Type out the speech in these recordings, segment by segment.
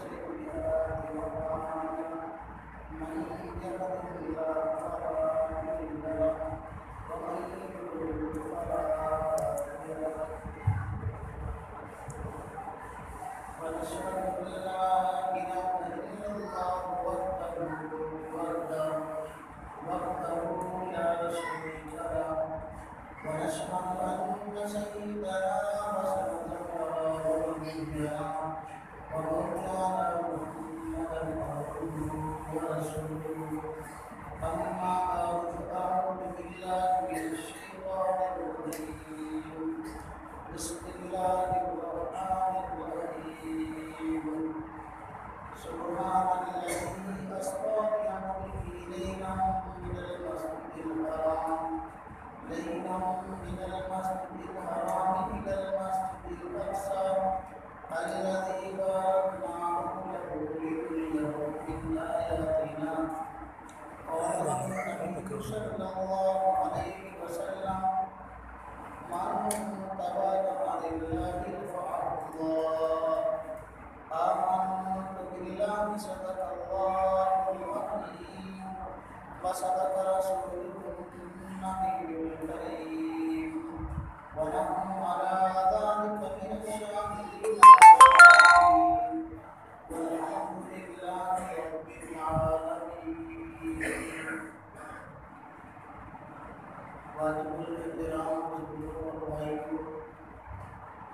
سيئات أعمالنا من يهده الله فلا مضل له ومن يضلل فلا هادي له ونشهد أن لا إله إلا الله وحده لا شريك له ونشهد أن سيدنا وسندنا ونبينا ومولانا محمدا عبده ورسوله أما بعد فأعوذ بالله من الشيطان الرجيم بسم الله الرحمن الرحيم سبحان الذي أسرى بعبده ليلا من المسجد الحرام إلى المسجد الأقصى الذي باركنا حوله لنريه من آياتنا قال النبي صلى الله عليه وسلم من تواضع لله رفعه الله آمنت بالله صدق الله العظيم وصدق رسوله النبي الكريم ونحن على ذلك من الشاهدين والحمد لله رب العالمين. واجب الاحترام بزرگوں اور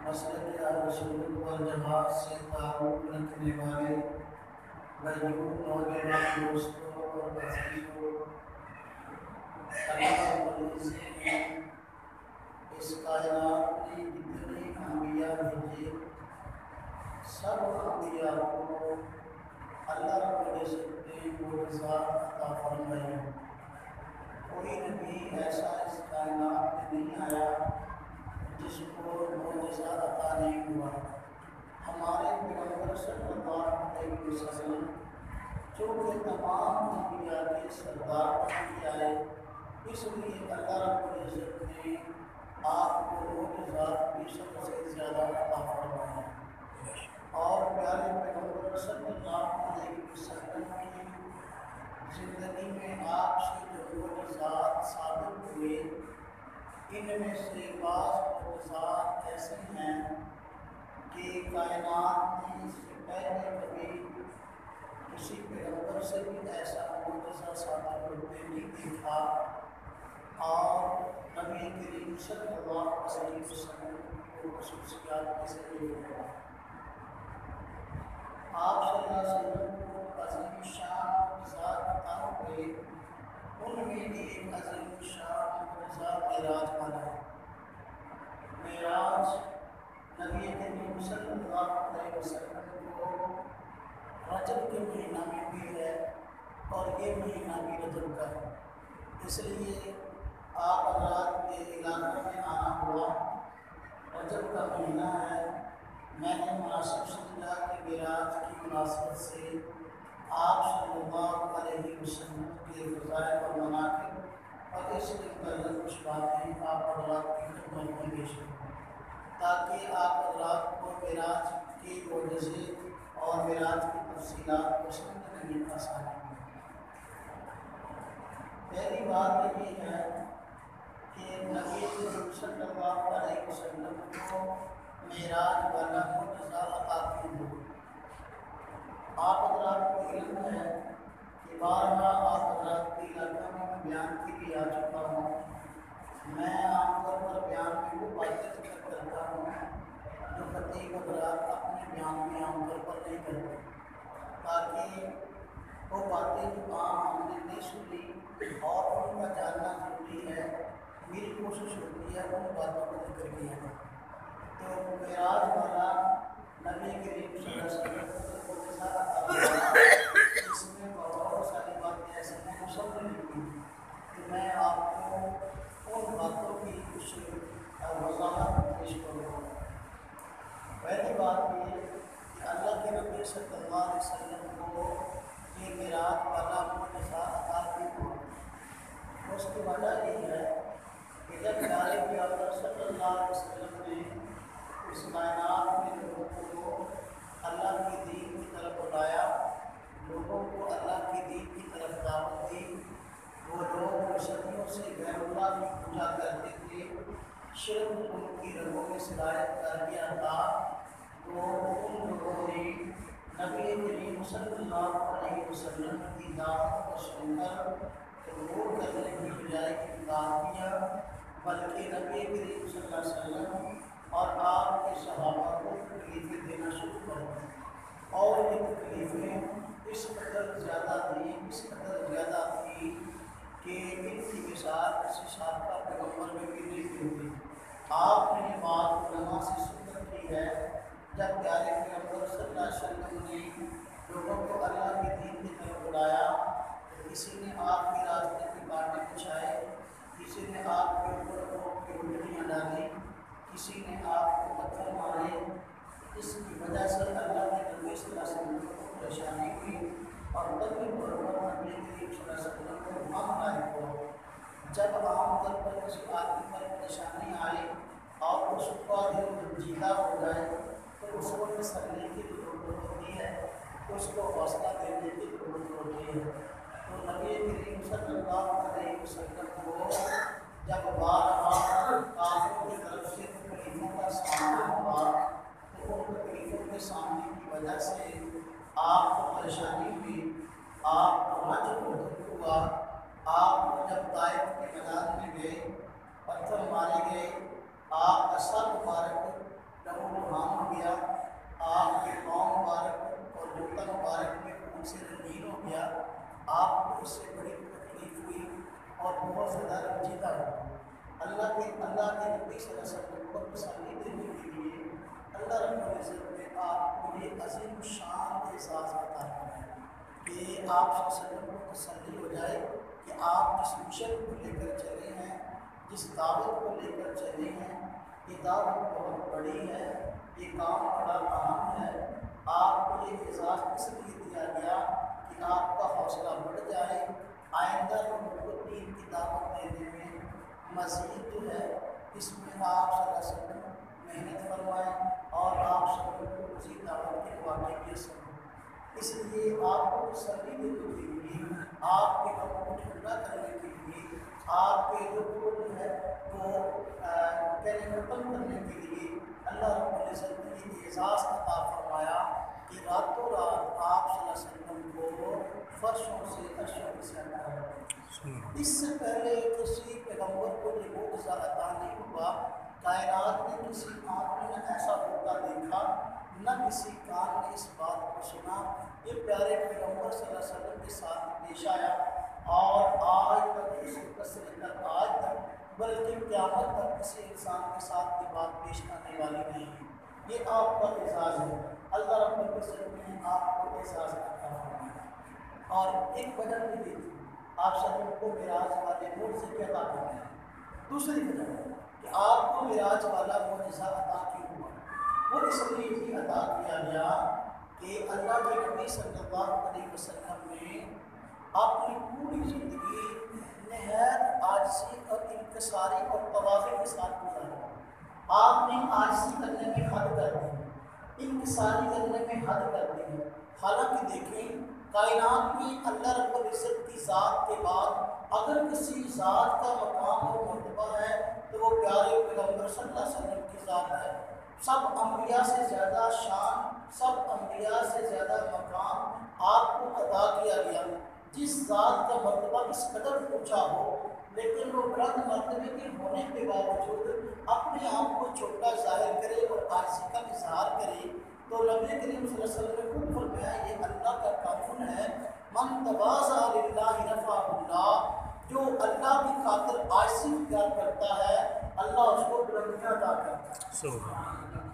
مسلک رسول والجماعت سے تعلق رکھنے والے غیور نوجوان دوستوں اور بھائیوں، اللہ رب العزت نے اس کائنات میں جتنے انبیاء بھیجے سب انبیاء کو اللہ رب العزت نے معجزات عطا فرمائے. کوئی نبی ایسا اس کائنات میں نہیں آیا جس کو معجزہ عطا نہیں ہوا. ہمارے پیغمبر صلی اللہ علیہ وسلم چونکہ تمام انبیاء کے سردار بن کے آئے، اس لیے اللہ رب العزت نے آپ کو معجزات بھی سب سے زیادہ عطا فرمائے. اور پیارے پیغمبر صلی اللہ علیہ وسلم کی زندگی میں آپ سے جو معجزات ثابت ہوئے، ان میں سے بعض معجزات ایسے ہیں کہ کائنات میں اس سے پہلے کبھی کسی پیغمبر سے بھی ایسا معجزہ ثابت ہوتے نہیں دیکھا، اور نبی کریم صلی اللہ علیہ وسلم کو خصوصیات میں سے ایک ہے. آپ صلی اللہ علیہ وسلم کو عظیم شان معجزات عطا ہوئے. ان میں بھی ایک عظیم شان معجزہ معراج والا ہے. معراج نبی کریم صلی اللہ علیہ وسلم کو رجب کے مہینہ میں بھی ہے، اور یہ مہینہ بھی رجب کا ہے. اس لیے آپ حضرات کے علاقے میں آنا ہوا. رجب کا مہینہ ہے. میں نے مناسب سمجھا کہ معراج کی مناسبت سے آپ صلی اللہ علیہ وسلم کے فضائل اور مناقب اور اس کے متعلق کچھ باتیں آپ حضرات کی خدمت میں پیش کروں، تاکہ آپ حضرات کو معراج کے معجزے اور معراج کی تفصیلات کو سمجھنے میں آسانی ہو. پہلی بات یہ ہے کہ نبی کریم صلی اللہ علیہ وسلم کو معراج والا معجزہ عطا کیوں ہوا. آپ حضرات کو علم ہے کہ بارہا آپ حضرات کے علاقہ میں بیان کے لیے آ چکا ہوں. میں عام طور پر بیان میں وہ باتیں ذکر کرتا ہوں جو خطیب حضرات اپنے بیان میں عام طور پر نہیں کرتے، تاکہ وہ باتیں جو عام ہم نے نہیں سنی اور ان کا جاننا ضروری ہے. میری کوشش ہوتی ہے ان باتوں کو ذکر کیا ہے. تو معراج والا نبی کریم صلی اللہ علیہ وسلم کو معجزہ عطا ہوا. اس میں بہت ساری باتیں ایسی ہیں مسلم لکھی کہ میں آپ کو ان باتوں کی کچھ وضاحت پیش کروں. پہلی بات یہ کہ اللہ کے نبی صلی اللہ علیہ وسلم کو یہ معراج والا معجزہ عطا کیوں ہوا. اس کی وجہ یہ ہے کہ جب پیارے پیغمبر صلی اللہ علیہ وسلم نے اس کائنات میں لوگوں کو اللہ کے دین کی طرف ان کی رگوں میں سرایت کر دیا تھا، تو ان لوگوں نے نبی کریم صلی اللہ علیہ وسلم کی دعوت کو سن کر قبول کرنے کی بجائے انکار کیا، بلکہ نبی کریم صلی اللہ علیہ وسلم اور آپ کے صحابہ کو تکلیفیں دینا شروع کر دیں، اور یہ تکلیفیں اس قدر زیادہ تھی کہ ان کی مثال کسی سابقہ پیغمبر میں بھی نہیں ہوتی۔ آپ نے یہ بات علماء سے سن رکھی ہے، جب پیارے پیغمبر صلی اللہ علیہ وسلم نے لوگوں کو اللہ کے دین کی طرف بلایا تو کسی نے آپ کے راستے کے کانٹے بچھائے، کسی نے آپ کے اوپر اونٹ کی اونٹنیاں ڈالی، کسی نے آپ کو پتھر مارے، اس کی وجہ سے اللہ کے نبی صلی اللہ علیہ وسلم کو پریشانی ہوئی، اور تبھی برابر نبی کریم صلی اللہ علیہ وسلم کو غم لاحق ہوا۔ جب عام طور پر کسی آدمی پر پریشانی آئے اور اس کا دل رنجیدہ ہو جائے تو اس کو تسلی کی ضرورت ہوتی ہے، اس کو حوصلہ دینے کی ضرورت ہوتی ہے۔ تو نبی کریم صلی اللہ علیہ وسلم کو جب بارہا کافروں کی طرف سے تکلیفوں کا سامنا ہوا تو ان تکلیفوں کے سامنے کی وجہ سے آپ کو پریشانی ہوئی، آپ کو رنج و دکھ ہوا، آپ کو جب طائف کے میدان میں گئے پتھر مارے گئے، آپ کا سر مبارک لہو لہان ہو گیا، آپ کے پاؤں مبارک اور جوتا مبارک میں خون سے رنگین ہو گیا، آپ کو اس سے بڑی تکلیف ہوئی اور بہت زیادہ رنجیدہ ہوا۔ اللہ کے نبی صلی اللہ علیہ وسلم کو تسلی دینے کے لیے اللہ رب العزت نے آپ کو یہ عظیم شان احساس عطا فرمایا کہ آپ صلی اللہ علیہ وسلم کو تسلی ہو جائے کہ آپ جس مشن کو لے کر چلے ہیں، جس دعوت کو لے کر چلے ہیں، یہ دعوت بہت بڑی ہے، یہ کام بڑا اہم ہے۔ آپ کو یہ اعزاز اس لیے دیا گیا کہ آپ کا حوصلہ بڑھ جائے، آئندہ لوگوں کو دین کی دعوت دینے میں مزید جو ہے اس میں آپ صلی اللہ علیہ وسلم محنت فرمائیں اور آپ سب کو اسی دعوت کے واقعیت سمجھیں۔ اس لیے آپ کو تسلی دینے کے لیے، آپ کے غم کو ٹھنڈا کرنے کے لیے، آپ کے دکھ کو جو ہے وہ ختم کرنے کے لیے اللہ رب العزت نے یہ اعزاز عطا فرمایا کہ راتوں رات آپ صلی اللہ علیہ وسلم کو فرشوں سے عرشوں کی سیرا ہے۔ اس سے پہلے کسی پیغمبر کو یہ معجزہ عطا نہیں ہوا، کائنات میں کسی آنکھ نے ایسا ہوتا دیکھا، نہ کسی کان نے اس بات کو سنا۔ یہ پیارے پیغمبر صلی اللہ علیہ وسلم کے ساتھ پیش آیا اور آج تک اس وقت سے لے کر آج تک بلکہ قیامت تک کسی انسان کے ساتھ یہ بات پیش آنے والی نہیں ہے۔ یہ آپ کا اعزاز ہے، اللہ رب العزت نے آپ کو اعزاز عطا فرمایا۔ اور ایک وجہ بھی تھی آپ سب کو معراج والے معجزے کے عطا کرنا ہے۔ دوسری وجہ کہ آپ کو معراج والا معجزہ عطا کیوں ہوا، وہ اس لیے بھی عطا کیا گیا کہ اللہ کے نبی صلی اللہ علیہ وسلم نے اپنی پوری زندگی نہایت عاجزی اور انکساری اور تواضع کے ساتھ گزاری۔ آپ نے عاجزی کرنے میں حد کر دی، انکساری کرنے میں حد کر دی۔ حالانکہ دیکھیں کائنات میں اللہ رب العزت کی ذات کے بعد اگر کسی ذات کا مقام اور مرتبہ ہے تو وہ پیارے پیغمبر صلی اللہ علیہ وسلم کی ذات ہے۔ سب انبیاء سے زیادہ شان، سب انبیاء سے زیادہ مقام آپ کو عطا کیا گیا۔ جس ذات کا مرتبہ اس قدر اونچا ہو لیکن وہ بلند مرتبے کے ہونے کے باوجود اپنے آپ کو چھوٹا ظاہر کرے اور عاجزی کا اظہار کرے، تو نبی کریم صلی اللہ علیہ وسلم نے خود فرمایا یہ اللہ کا قانون ہے، من تواضع للہ رفعہ اللہ، جو اللہ کی خاطر عاجزی اختیار کرتا ہے اللہ اس کو بلندیاں عطا کرتا ہے،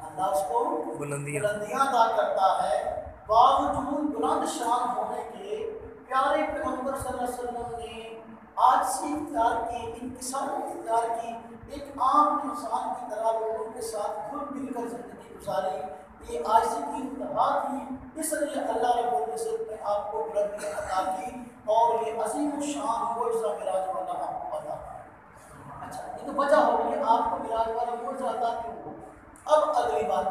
اللہ اس کو بلندیاں عطا کرتا ہے۔ باوجود بلند شان ہونے کے پیارے پیغمبر صلی اللہ علیہ وسلم نے عاجزی اختیار کی، انکساری اختیار کی، ایک عام انسان کی طرح لوگوں کے ساتھ گھل مل کر زندگی گزاری۔ یہ عاجزی کی انتہا تھی، اس لیے اللہ رب العزت نے آپ کو بلندیاں عطا کی اور یہ عظیم الشان معجزہ معراج والا آپ کو عطا کیا۔ اچھا یہ تو وجہ ہو گئی آپ کو معراج والا معجزہ عطا کیوں ہوا۔ اب اگلی بات،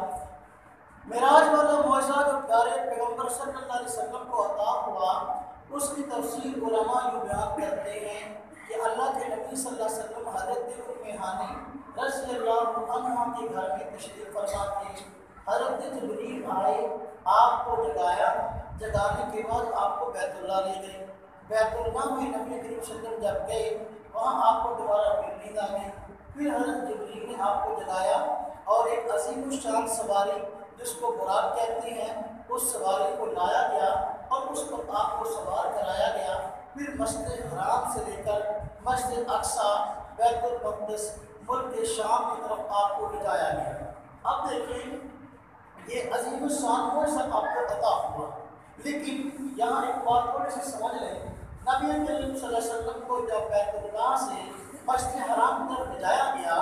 معراج والا معجزہ جو پیارے پیغمبر صلی اللہ علیہ وسلم کو عطا ہوا اس کی تفسیر علماء یوں بیان کرتے ہیں کہ اللہ کے نبی صلی اللہ علیہ وسلم حضرت ام ہانی رضی اللہ عنہ کے گھر میں تشریف فرما تھے۔ حضرت جبریل آئے، آپ کو جگایا، جگانے کے بعد آپ کو بیت اللہ لے گئے۔ بیت اللہ میں نبی کریم صلی اللہ علیہ وسلم جب گئے، وہاں آپ کو دوبارہ پھر نیند آ گئی۔ پھر حضرت جبریل نے آپ کو جگایا اور ایک عظیم الشان سواری جس کو براق کہتے ہیں، اس سواری کو لایا گیا اور اس پر آپ کو سوار کرایا گیا۔ پھر مسجد حرام سے لے کر مسجد اقصیٰ، بیت المقدس، ملک شام کی طرف آپ کو لے جایا گیا۔ اب دیکھیں یہ عظیم الشان وہ سب آپ کو عطا ہوا، لیکن یہاں ایک بات تھوڑی سی سمجھ لیں۔ نبی کریم صلی اللہ علیہ وسلم کو جب بیت اللہ سے مسجد حرام کی طرف لے جایا گیا،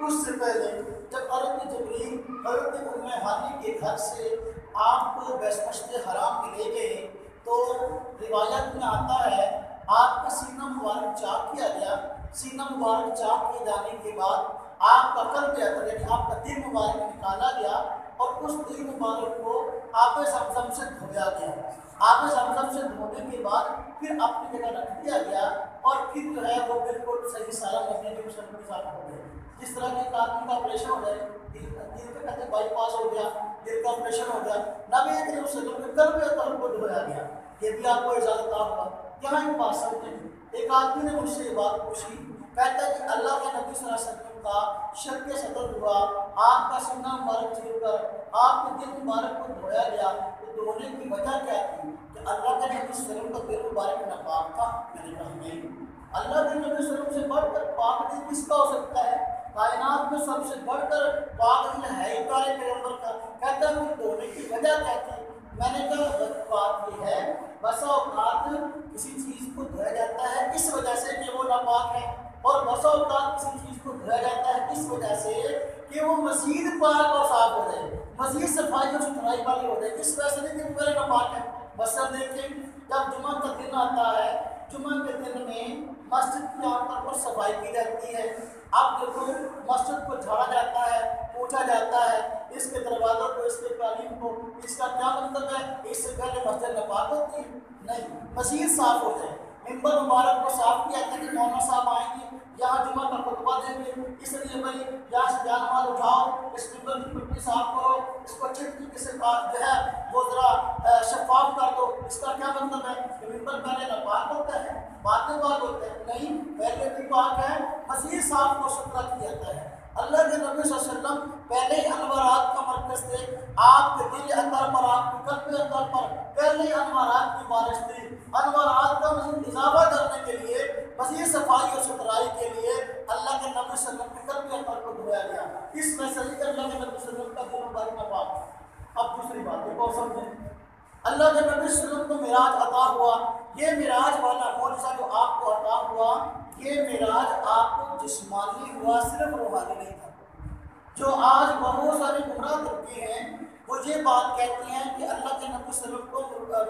اس سے پہلے جب حضرت جبریل حضرت ام ہانی کے گھر سے آپ کو مسجد حرام میں لے گئے تو روایت میں آتا ہے آپ کا سینہ مبارک چاک کیا گیا۔ سینہ مبارک چاک کیے جانے کے بعد آپ کا قلب اطہر یعنی آپ کا دل مبارک نکالا گیا اور اس دل مبارک کو آب زمزم سے دھویا گیا۔ آب زمزم سے دھونے کے بعد پھر اپنی جگہ رکھ دیا گیا اور پھر جو ہے وہ بالکل صحیح سالم نبی کے وسلم کے ساتھ ہو گئے۔ جس طرح کہ ایک آدمی کا آپریشن ہو جائے، دل کا کہتے بائی پاس ہو گیا، دل کا آپریشن ہو گیا، نبی کریم صلی اللہ علیہ وسلم کے قلب اطہر کو دھویا گیا۔ یہ بھی آپ کو اجازت ہوا۔ یہاں ایک بات سمجھیں، ایک آدمی نے مجھ سے یہ بات پوچھی، کہتا ہے کہ اللہ کے نبی صلی اللہ علیہ وسلم کا شق صدر ہوا، آپ کا سینہ مبارک چیر کر آپ کے دل مبارک کو دھویا گیا، تو دھونے کی وجہ کیا تھی؟ کہ اللہ کے نبی صلی اللہ علیہ وسلم کا دل مبارک ناپاک تھا؟ میں نے کہا نہیں، اللہ کے نبی صلی اللہ علیہ وسلم سے بڑھ کر پاک دل کس کا ہو سکتا ہے؟ کائنات میں سب سے بڑھ کر پاک دل ہے ہی پیارے پیغمبر کا۔ کہتا ہے کہ دھونے کی وجہ کیا تھی؟ میں نے کہا بات یہ ہے بسا اوقات کسی چیز کو دھویا جاتا ہے اس وجہ سے کہ وہ ناپاک ہے، اور بسا اوقات کسی چیز کو دھویا جاتا ہے اس وجہ سے کہ وہ مزید پاک اور صاف ہو جائے، مزید صفائی اور ستھرائی والی ہو جائے، اس وجہ سے نہیں کہ وہ پہلے ناپاک ہے۔ مثلا دیکھیں جب جمعہ کا دن آتا ہے، جمعہ کے دن میں مسجد کی عام طور پر صفائی کی جاتی ہے۔ اب دیکھو مسجد کو جھاڑا جاتا ہے، پوچھا جاتا ہے، اس کے دروازوں کو، اس کے قالین کو، اس کا کیا مطلب ہے؟ اس سے پہلے مسجد ناپاک ہوتی ہے؟ نہیں، مزید صاف ہو جائے۔ ممبر مبارک کو صاف کیا تھا کہ مولانا صاحب آئیں گے یہاں جمعہ کا خطبہ دیں گے، اس لیے بھائی یہاں سے جان مال اٹھاؤ، اس ممبر کی مٹی صاف کرو، اس کو اچھی طریقے سے جو ہے وہ ذرا شفاف کر دو۔ اس کا کیا مطلب ہے کہ ممبر پہلے ناپاک ہوتا ہے، بعد میں پاک ہوتا ہے؟ نہیں، پہلے بھی پاک ہے، مزید صاف اور ستھرا کیا جاتا ہے۔ اللہ کے نبی صلی اللہ علیہ وسلم پہلے ہی انوارات کا مرکز تھے، آپ کے دل اندر پر، آپ کے قلب اندر پر پہلے ہی انوارات کی بارش تھی۔ انوارات کا مزید اضافہ کرنے کے لیے، مزید صفائی اور ستھرائی کے لیے اللہ کے نبی صلی اللہ علیہ وسلم کے قلب اندر کو دھویا گیا۔ اس میں سے اللہ کے نبی صلی اللہ علیہ وسلم کا دل مبارک ناپاک۔ اب دوسری بات ایک اور سمجھیں، اللہ کے نبی صلی اللہ علیہ وسلم کو معراج عطا ہوا، یہ معراج والا معجزہ جو آپ کو عطا ہوا، یہ معراج آپ کو جسمانی ہوا، صرف روحانی نہیں تھا۔ جو آج بہت سارے گمراہ طبقے ہیں وہ یہ بات کہتے ہیں کہ اللہ کے نبی صلی اللہ علیہ وسلم کو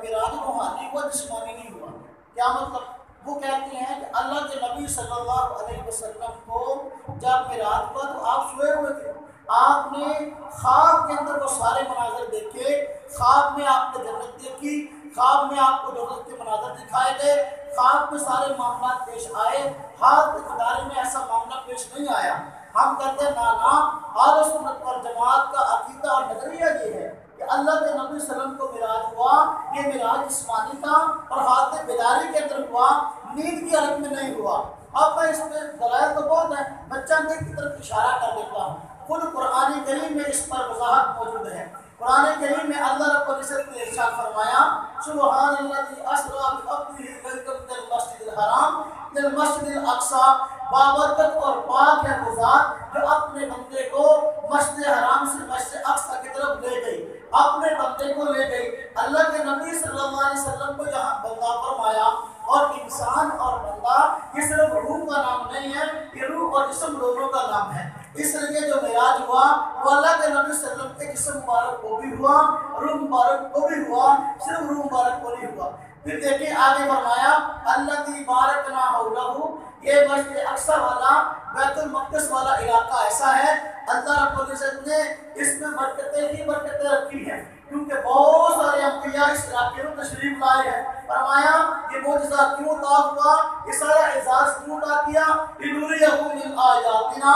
معراج روحانی ہوا، جسمانی نہیں ہوا۔ کیا مطلب؟ وہ کہتے ہیں کہ اللہ کے نبی صلی اللہ علیہ وسلم کو جب معراج ہوا تو آپ سوئے ہوئے تھے، آپ نے خواب کے اندر وہ سارے مناظر دیکھے، خواب میں آپ نے جنت دیکھی، خواب میں آپ کو جنت کے مناظر دکھائے گئے، خواب میں سارے معاملات پیش آئے، حال کے ادارے میں ایسا معاملہ پیش نہیں آیا۔ ہم کہتے ہیں نانا اہل سنت والجماعت کا عقیدہ اور نظریہ یہ ہے کہ اللہ کے نبی صلی اللہ علیہ وسلم کو معراج ہوا، یہ معراج جسمانی تھا اور حالت بیداری کے اندر ہوا، نیند کی حالت میں نہیں ہوا۔ اب میں اس میں دلائل تو بہت ہے، میں چند کی طرف اشارہ کر دیتا ہوں۔ خود قرآن کریم میں اس پر وضاحت موجود ہے۔ قرآن کریم میں اللہ رب العزت نے ارشاد فرمایا، سبحان الذی اسری بعبدہ لیلا من المسجد الحرام الى المسجد الاقصی، بابرکت اور پاک ہے وہ ذات جو اپنے بندے کو مسجد حرام سے مسجد اقصی کی طرف لے گئی، اپنے بندے کو لے گئی۔ اللہ کے نبی صلی اللہ علیہ وسلم کو یہاں بندہ فرمایا، اور انسان اور بندہ یہ صرف روح کا نام نہیں ہے، یہ روح اور جسم دونوں کا نام ہے۔ اس لیے جو معراج ہوا وہ اللہ کے نبی صلی اللہ علیہ وسلم کے جسم مبارک کو بھی ہوا، روح مبارک کو بھی ہوا، صرف روح مبارک کو نہیں ہوا۔ پھر دیکھیں آگے فرمایا الذی بارکنا حولہ، یہ مسجد اقصی والا بیت المقدس والا علاقہ ایسا ہے اللہ رب العزت نے اس میں برکتیں ہی برکتیں رکھی ہیں۔ کیونکہ بہت سارے انبیاء اس علاقے میں تشریف لائے ہیں. فرمایا یہ معجزہ کیوں عطا ہوا، یہ سارا اعزاز کیوں عطا کیا؟ لنریہم من آیاتنا.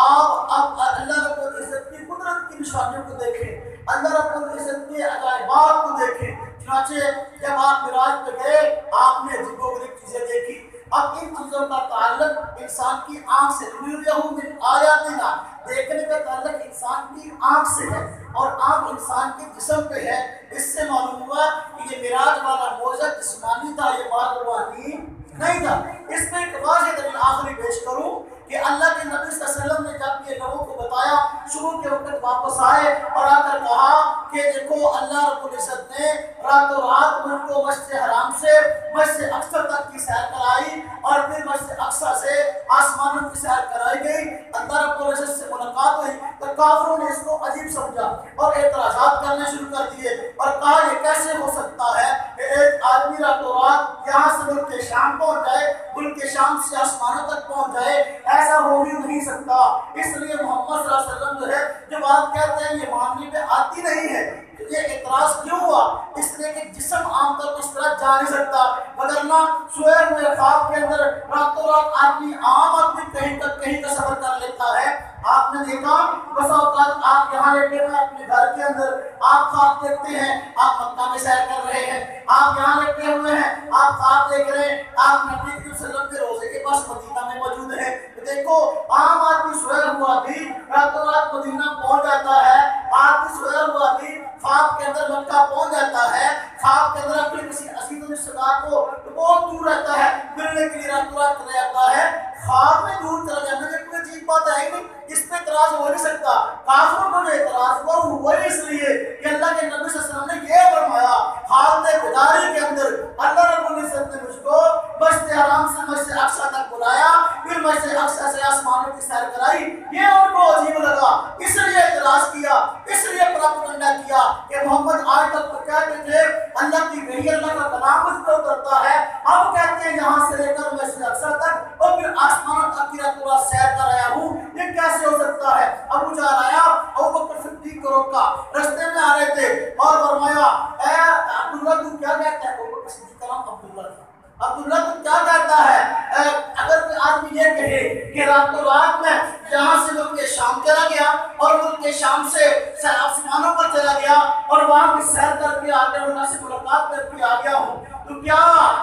آپ اب اللہ رب العزت کی قدرت کی نشانیوں کو دیکھیں، اللہ رب العزت کے عجائبات کو دیکھیں. چنانچہ جب آپ معراج پہ گئے آپ نے عجیب و غریب چیزیں دیکھی. اب ان چیزوں کا تعلق انسان کی آنکھ سے، لنریہم من آیاتنا، دیکھنے کا تعلق انسان کی آنکھ سے ہے، اور آنکھ انسان کے جسم پہ ہے. اس سے معلوم ہوا کہ یہ معراج والا معجزہ جسمانی تھا، یہ روحانی نہیں تھا. اس میں ایک واضح دلیل آخری پیش کروں کہ اللہ کے نبی صلی اللہ علیہ وسلم نے جب یہ لوگوں کو بتایا، شروع کے وقت واپس آئے اور آ کر کہا کہ دیکھو اللہ رب العزت نے راتوں رات ملک کو مسجد حرام سے مسجد اقصی تک کی سیر کرائی، اور پھر مسجد اقصی سے آسمانوں کی سیر کرائی گئی. اللہ رب العزت سے ملاقات ہوئی تو کافروں نے اس کو عجیب سمجھا اور اعتراضات کرنے شروع کر دیے اور کہا یہ کیسے ہو سکتا ہے کہ ایک آدمی راتوں رات یہاں سے ملک کے شام پہنچ جائے، ملک کے شام سے آسمانوں تک پہنچ جائے؟ ایسا ہو ہی نہیں سکتا. اس لیے محمد صلی اللہ علیہ وسلم جو ہے جو بات کہتے ہیں یہ ماننے پہ آتی نہیں ہے. یہ اعتراض کیوں ہوا؟ اس لیے کہ جسم عام طور پر اس طرح جا نہیں سکتا، وگرنہ سویر میں خواب کے اندر راتوں رات آدمی عام آدمی کہیں کا سفر کر لیتا ہے. آپ نے دیکھا بس اوقات آپ یہاں لیٹے ہوئے اپنے گھر کے اندر آپ خواب دیکھتے ہیں، آپ مکہ میں سیر کر رہے ہیں. آپ یہاں لیٹے ہوئے ہیں، آپ خواب دیکھ رہے ہیں آپ نبی کریم صلی اللہ علیہ وسلم کے روزے کے پاس مدینہ میں موجود ہیں. دیکھو عام آدمی سویر ہوا بھی راتوں رات مدینہ پہنچ جاتا ہے، آدمی سویر ہوا بھی خواب کے اندر مکہ پہنچ جاتا ہے، خواب کے اندر اپنے کسی عزیز و رشتہ دار کو بہت دور رہتا ہے ملنے کے لیے راتوں رات چلا جاتا ہے. خواب میں دور چلا جانا یہ کوئی عجیب بات ہے نہیں، اس پہ اعتراض ہو نہیں سکتا. کافروں کو جو اعتراض ہوا وہ ہوا اس لیے کہ اللہ کے نبی صلی اللہ علیہ وسلم نے یہ فرمایا حالت بیداری کے اندر اللہ رب العزت نے مجھ کو مسجد حرام سے مسجد اقصی تک بلایا، پھر مسجد اقصی سے آسمانوں کی سیر کرائی. یہ ان کو عجیب لگا، اس لیے اعتراض کیا، اس لیے پراپگنڈا کیا کہ محمد آج تک تو کہتے تھے اللہ کی وحی اللہ کا کلام مجھ پر اترتا ہے، اب کہتے ہیں یہاں سے لے کر مسجد اقصی تک اور پھر آسمانوں تک کی راتوں رات سیر کر آیا ہوں. یہ کیسے ہو سکتا ہے؟ ابو جہل آیا، ابو بکر صدیق کو روکا، رستے میں آ رہے تھے اور فرمایا اے عبداللہ تو کیا کہتا ہے؟ ابو بکر صدیق کا نام عبداللہ تھا. عبداللہ تو کیا کہتا ہے؟ اگر کوئی آدمی یہ کہے کہ راتوں رات میں یہاں سے ملک شام چلا گیا اور ملک شام سے آسمانوں پر چلا گیا اور وہاں کی سیر کر کے آ گیا، اللہ سے ملاقات کر کے آ گیا ہوں، تو کیا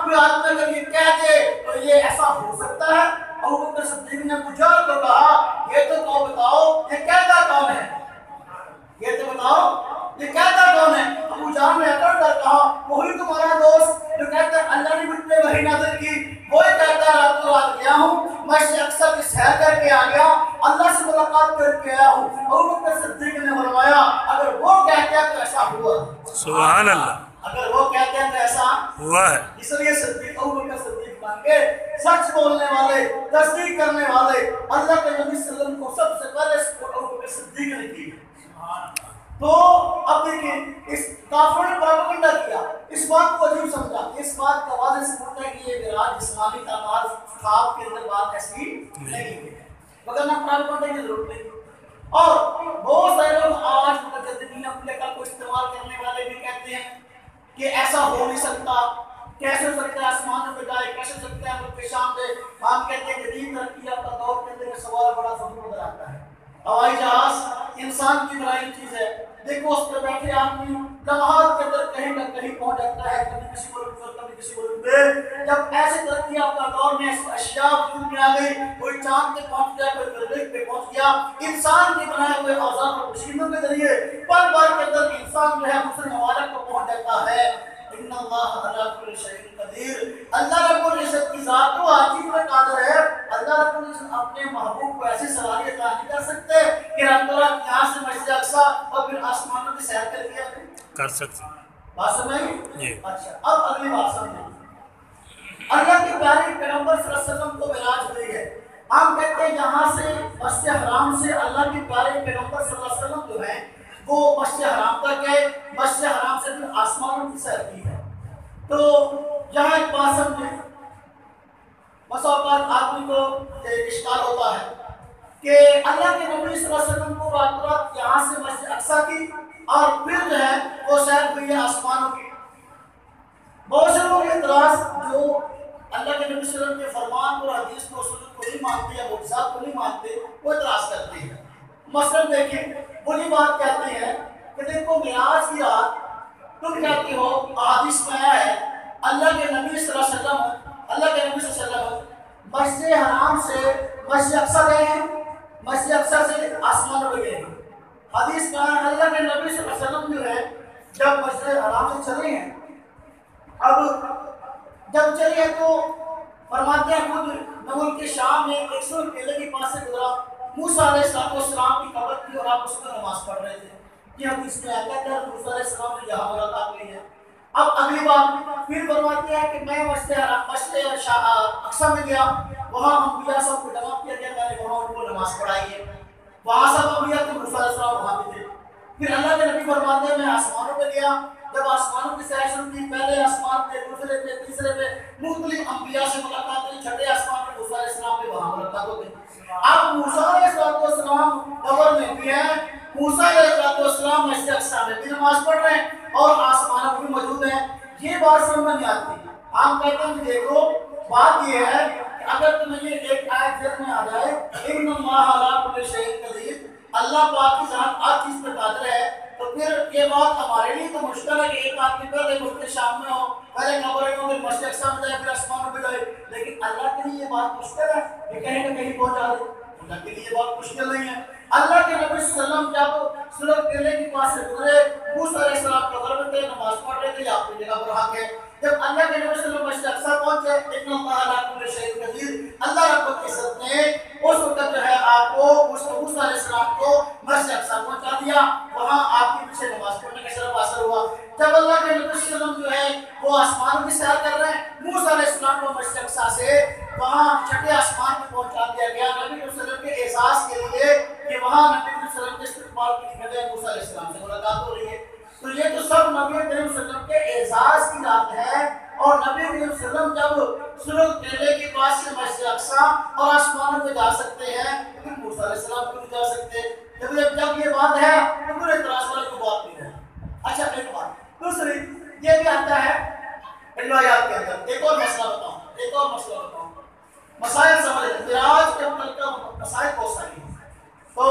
کوئی آدمی اگر یہ کہہ دے تو یہ ایسا ہو سکتا ہے؟ ابو بکر صدیق نے پوچھا تو کہا یہ تو بتاؤ یہ کہتا کون ہے، یہ تو بتاؤ یہ کہتا کون ہے؟ ابو جہل نے اکڑ کر کہا وہی تمہارا دوست جو کہتا ہے اللہ نے مجھ پہ وحی نازل کی، وہی کہتا ہے راتوں رات گیا ہوں مسجد اقصی کی سیر کر کے آ گیا، اللہ سے ملاقات کر کے آیا ہوں. ابو بکر صدیق نے فرمایا اگر وہ کہتے ہیں تو ایسا ہوا. سبحان اللہ. اگر وہ کہتے ہیں تو ایسا ہوا ہے. اس لیے صدیق ابو بکر صدیق بن کے سچ بولنے والے، تصدیق کرنے والے اللہ کے نبی صلی اللہ علیہ وسلم کو سب سے پہلے ابو بکر صدیق نے کی. تو اب دیکھیں اس کافروں نے پروپیگنڈا کیا، اس بات کو عجیب سمجھا. اس بات کا واضح ثبوت ہے کہ یہ معراج جسمانی تعمال خواب کے اندر بات ایسی نہیں ہے، مگر نہ پروپیگنڈا کی ضرورت نہیں. اور بہت سارے لوگ آج متجددین عقیدہ کو استعمال کرنے والے بھی کہتے ہیں کہ ایسا ہو نہیں سکتا، کیسے ہو سکتا ہے آسمانوں پہ جائے، کیسے ہو سکتا ہے ملک شام پہ. ہم کہتے ہیں جدید ترقی یافتہ دور کے اندر یہ سوال بڑا ضرور نظر آتا ہے. ہوائی جہاز انسان کی بنائی چیز ہے، دیکھو اس پہ بیٹھے آدمی لمحات کے اندر کہیں نہ کہیں پہنچ جاتا ہے، کبھی کسی ملک پر کبھی کسی ملک پہ. جب ایسے ترقی یافتہ دور میں اشیاء وجود میں آ گئی، کوئی چاند پہ پہنچ گیا، کوئی مریخ پہ پہنچ گیا، انسان کے بنائے ہوئے اوزار اور مشینوں کے ذریعے پل بھر کے اندر انسان جو ہے دوسرے ممالک کو پہنچ جاتا ہے. ان اللہ علی کل شیء قدیر. اللہ رب العزت کی ذات و عاجز پر قادر ہے. اللہ رب العزت اپنے محبوب کو ایسی صلاحیت عطا نہیں کر سکتے کہ راتوں رات یہاں سے مسجد اقصی اور پھر آسمانوں کی سیر کر کے کر سکتے. بات سمجھ؟ اچھا اب اگلی بات سمجھیں. اللہ کے پیارے پیغمبر صلی اللہ علیہ وسلم کو معراج ہوئی ہے. ہم کہتے ہیں یہاں سے مسجد حرام سے اللہ کے پیارے پیغمبر صلی اللہ علیہ وسلم جو ہیں وہ مسجد حرام تک گئے، مسجد حرام سے پھر آسمانوں کی سیر کی ہے. تو یہاں ایک بات سمجھیں، بس اوقات آدمی کو اشکال ہوتا ہے کہ اللہ کے نبی صلی اللہ علیہ وسلم کو رات رات یہاں سے مسجد اقصی کی اور پھر جو ہے وہ سیر ہوئی ہے آسمانوں کی۔ بہت سے لوگ اعتراض جو اللہ کے نبی صلی اللہ علیہ وسلم کے فرمان کو، حدیث کو، سنت کو نہیں مانتے یا معجزات کو نہیں مانتے، وہ اعتراض کرتے ہیں۔ مثلا دیکھیں، وہ یہ بات کہتے ہیں کہ دیکھو معراج کی رات تم کہتے ہو احادیث میں آیا ہے اللہ کے نبی صلی اللہ علیہ وسلم مسجد حرام سے مسجد اقصی گئے ہیں، مسجد اقصی سے آسمانوں پہ گئے ہیں۔ حدیث میں اللہ کے نبی صلی اللہ علیہ وسلم جو ہے جب مسجد حرام سے چلے ہیں، اب جب چلے تو فرماتے ہیں خود نمل کے شام میں ایک سور کیلے کے پاس سے گزرا، موسیٰ علیہ السلام کی قبر تھی اور آپ اس پر نماز پڑھ رہے تھے۔ یہ حدیث میں آتا ہے کہ موسیٰ علیہ السلام نے یہاں ملاقات کی ہے۔ اب اگلی بات پھر فرماتے ہیں کہ میں مسجد اقصی میں گیا، وہاں انبیاء سب کو جمع کیا گیا، میں نے وہاں ان کو نماز پڑھائی ہے، وہاں سب انبیاء تھے، موسیٰ علیہ السلام وہاں بھی تھے۔ پھر اللہ کے نبی فرماتے ہیں میں آسمانوں پہ گیا، جب آسمانوں کی سیر شروع کی، پہلے آسمان پہ، دوسرے پہ، تیسرے پہ مختلف انبیاء سے ملاقات ہوئی، چھٹے آسمان پہ موسیٰ علیہ السلام پہ وہاں ملاقات ہوئی۔ اب موسیٰ علیہ السلام قبر میں بھی ہیں، موسیٰ علیہ السلام مسجد اقصی میں بھی نماز پڑھ رہے ہیں اور آسمانوں بھی موجود ہیں۔ یہ بات سمجھ میں نہیں آتی۔ ہم کہتے ہیں کہ دیکھو بات یہ ہے کہ اگر تمہیں یہ ایک آیت ذہن میں آ جائے ان اللہ علی کل شیء قدیر، اللہ پاک کی ذات ہر چیز پر قادر ہے، تو پھر یہ بات ہمارے لیے تو مشکل ہے کہ ایک آدمی پہلے مسجد شام میں ہو، پہلے قبر میں ہو، پھر مسجد اقصی میں جائے، پھر آسمانوں پہ جائے۔ لیکن اللہ کے لیے یہ بات مشکل ہے کہ کہیں نہ کہیں پہنچا دے، اللہ کے لیے یہ بات مشکل نہیں ہے۔ اللہ کے نبی صلی اللہ علیہ وسلم جب سورۃ کیلے کے پاس سے گزرے، موسیٰ علیہ السلام قبر میں تھے، نماز پڑھ رہے تھے، یا اپنی جگہ پر حق ہے۔ جب اللہ کے نبی صلی اللہ علیہ وسلم مسجد اقصی پہنچے، ان اللہ علی کل شیء قدیر، اللہ رب العزت نے اس وقت جو ہے آپ کو موسیٰ علیہ السلام کو مسجد اقصی پہنچا دیا، وہاں آپ کے پیچھے نماز پڑھنے کا شرف حاصل ہوا۔ جب اللہ کے نبی صلی اللہ علیہ وسلم جو ہے وہ آسمان کی سیر کر رہے ہیں، موسیٰ علیہ السلام کو مسجد اقصی سے وہاں چھٹے آسمان پہ پہنچا دیا گیا، نبی صلی اللہ علیہ وسلم کے احساس کے لیے کہ وہاں نبی صلی اللہ علیہ وسلم کے استقبال کی وجہ موسیٰ علیہ السلام سے ملاقات ہو رہی ہے۔ تو یہ تو سب نبی کریم صلی اللہ علیہ وسلم کے اعزاز کی بات ہے۔ اور نبی کریم صلی اللہ علیہ وسلم جب سورۃ کیلے کے پاس سے مسجد اقصی اور آسمانوں پہ جا سکتے ہیں، تو موسیٰ علیہ السلام کیوں نہیں جا سکتے؟ جب یہ بات ہے تو پورے اعتراض والے کو بات نہیں ہے۔ اچھا ایک بات دوسری یہ بھی آتا ہے روایات کے اندر، ایک اور مسئلہ بتاؤں، مسائل سمجھ معراج کے عمل کا مسائل بہت ساری ہیں۔ تو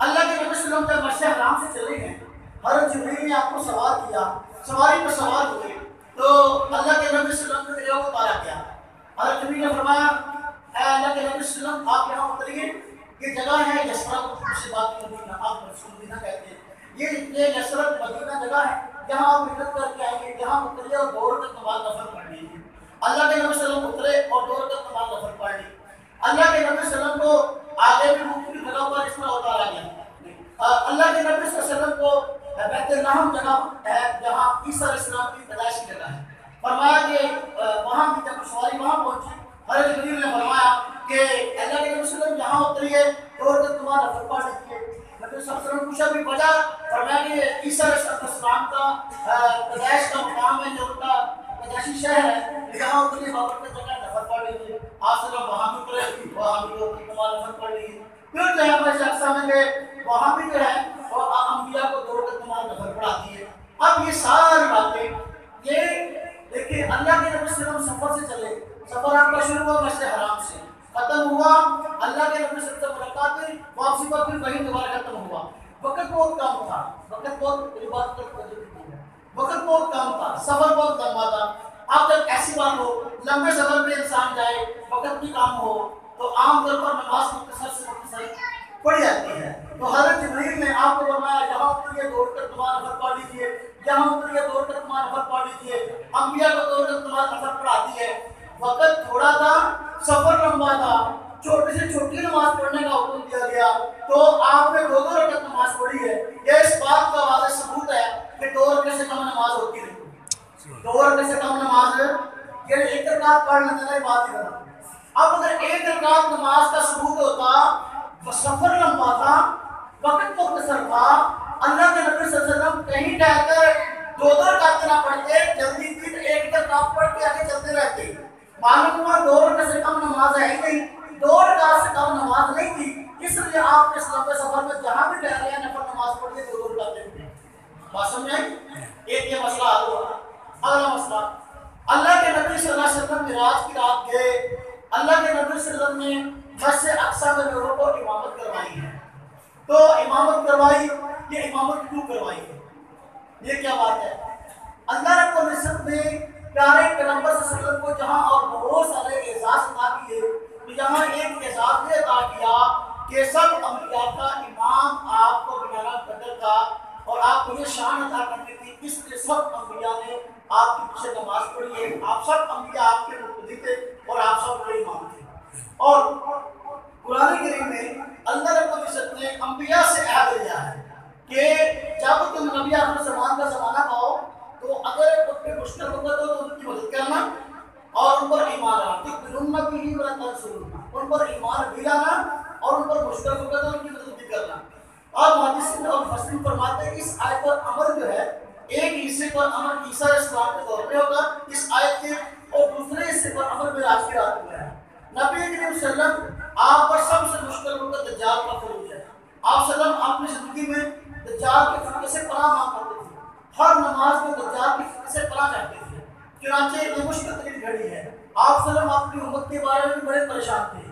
اللہ کے نبی صلی اللہ علیہ وسلم جب مسجد حرام سے چلے گئے، حضرت جبریل نے آپ کو سوال کیا، سواری پر سوال ہوئے، تو اللہ کے نبی صلی اللہ علیہ وسلم نے جواب اتارا کیا؟ حضرت جبریل نے فرمایا اے اللہ کے نبی صلی اللہ علیہ وسلم آپ یہاں اتریے، یہ جگہ ہے یثرب، سے بات مدینہ، آپ رسول مدینہ کہتے ہیں، یہ یثرب مدینہ جگہ ہے جہاں آپ ہجرت کر کے آئیں گے، جہاں اتریے اور 2 رکعت نماز نفل پڑھ لیجیے۔ اللہ کے نبی صلی اللہ علیہ وسلم اترے اور 2 رکعت نماز نفل پڑھ لی۔ اللہ کے نبی صلی اللہ علیہ وسلم کو آگے بھی مختلف جگہ پر اس طرح اتارا گیا۔ اللہ کے نبی صلی اللہ علیہ وسلم کو بیت لحم جگہ ہے جہاں عیسیٰ علیہ السلام کی پیدائش کی جگہ ہے، فرمایا کہ وہاں کی جب سواری وہاں پہنچی، حضرت جبریل نے فرمایا کہ اللہ کے نبی صلی اللہ علیہ وسلم جہاں اتریے 2 رکعت نماز نفل پڑھ لیجیے۔ نبی صلی اللہ علیہ وسلم پوچھا بھی وجہ، فرمایا کہ عیسیٰ علیہ السلام کا پیدائش کا مقام ہے، جو ان کا پیدائشی شہر ہے، جہاں اتری وہاں پر جگہ نفل پڑھ لیجیے۔ آپ سے وہاں بھی اترے، وہاں بھی 2 رکعت نماز نفل پڑھ لیجیے۔ پھر جو ہے مسجد اقصی میں گئے، وہاں بھی جو ہے اور انبیاء کو 2 رکعت نماز نفل پڑھاتی ہے۔ اب یہ ساری باتیں یہ دیکھیں اللہ کے نبی صلی اللہ علیہ وسلم سفر سے چلے، سفر آپ کا شروع ہوا مسجد حرام سے، ختم ہوا اللہ کے نبی صلی اللہ علیہ وسلم سے ملاقات ہوئی، واپسی پر پھر وہی دوبارہ ختم ہوا۔ وقت بہت کم تھا، وقت بہت کم تھا، سفر بہت لمبا تھا۔ اب جب ایسی بات ہو، لمبے سفر پہ انسان جائے، وقت بھی کم ہو، تو عام طور پر نماز مختصر سے مختصر پڑھ جاتی ہے۔ تو حضرت جبریل نے آپ کو فرمایا جہاں اتریے 2 رکعت نماز نفل پڑھ لیجیے، جہاں اتریے 2 رکعت نماز نفل پڑھ لیجیے۔ انبیاء کو 2 رکعت نماز نفل پڑھاتی ہے۔ وقت تھوڑا تھا، سفر لمبا تھا، چھوٹی سے چھوٹی نماز پڑھنے کا حکم دیا گیا، تو آپ نے 2 رکعت نماز پڑھی ہے۔ یہ اس بات کا واضح ثبوت ہے کہ 2 رکعت سے کم نماز ہوتی نہیں، 2 رکعت سے کم نماز یہ 1 رکعت پڑھ لینے کی بات ہی کرنا۔ اب اگر 1 رکعت نماز کا ثبوت ہوتا، سفر لمبا تھا، وقت مختصر تھا، اللہ کے نبی صلی اللہ علیہ وسلم کہیں ٹھہر کر 2 رکعتیں نہ پڑھتے، جلدی تھی تو 1 رکعت پڑھ کے آگے چلتے رہتے۔ معلوم ہوا 2 رکعت سے کم نماز ہے ہی نہیں، 2 رکعت سے کم نماز نہیں تھی، اس لیے آپ نے اس لمبے سفر میں جہاں بھی ٹھہرے ہیں نفل نماز پڑھ کے 2 رکعتیں پڑھی۔ بات سمجھ آئی؟ ایک یہ مسئلہ حل ہوا۔ اگلا مسئلہ، اللہ کے نبی صلی اللہ علیہ وسلم معراج کی رات گئے، اللہ کے نبی صلی اللہ علیہ وسلم نے مسجد اقصی میں لوگوں کو امامت کروائی ہے۔ تو امامت کروائی، یہ امامت کیوں کروائی ہے؟ یہ کیا بات ہے؟ اللہ رب العزت نے پیارے پیغمبر صلی اللہ علیہ وسلم کو جہاں اور بہت سارے اعزاز عطا کیے، تو یہاں ایک اعزاز یہ عطا کیا کہ سب انبیاء کا امام آپ کو بنانا قدر تھا اور آپ کو یہ شان عطا کرنی تھی، اس لیے سب انبیاء نے آپ کے پیچھے نماز پڑھی ہے۔ آپ سب انبیاء آپ کے مقتدی تھے اور آپ سب کے امام تھے۔ اور قرآن کریم میں اللہ رب العزت نے انبیاء سے عہد لیا ہے کہ جب تم نبی آخر زمان کا زمانہ پاؤ تو اگر ان پہ مشکل ہوگا تو ان کی مدد کرنا اور ان پر ایمان لانا، ان پر ایمان بھی لانا اور ان پر مشکل ہوگا تو ان کی مدد بھی کرنا۔ اور محدثین اور مفسرین فرماتے ہیں اس آیت پر عمل جو ہے ایک حصے پر عمل عیسیٰ علیہ السلام کے دور میں ہوگا اس آیت کے، اور دوسرے حصے پر عمل معراج کی رات میں ہے۔ نبی کریم صلی اللہ علیہ وسلم آپ پر سب سے مشکل ہوگا دجال کا خروج ہے۔ آپ صلی اللہ علیہ وسلم اپنی زندگی میں دجال کے فتنے سے پناہ مانگ کرتے تھے، ہر نماز میں دجال کی فتنے سے پناہ چاہتے تھے، چنانچہ یہ مشکل ترین گھڑی ہے۔ آپ صلی اللہ علیہ وسلم اپنی امت کے بارے میں بھی بڑے پریشان تھے،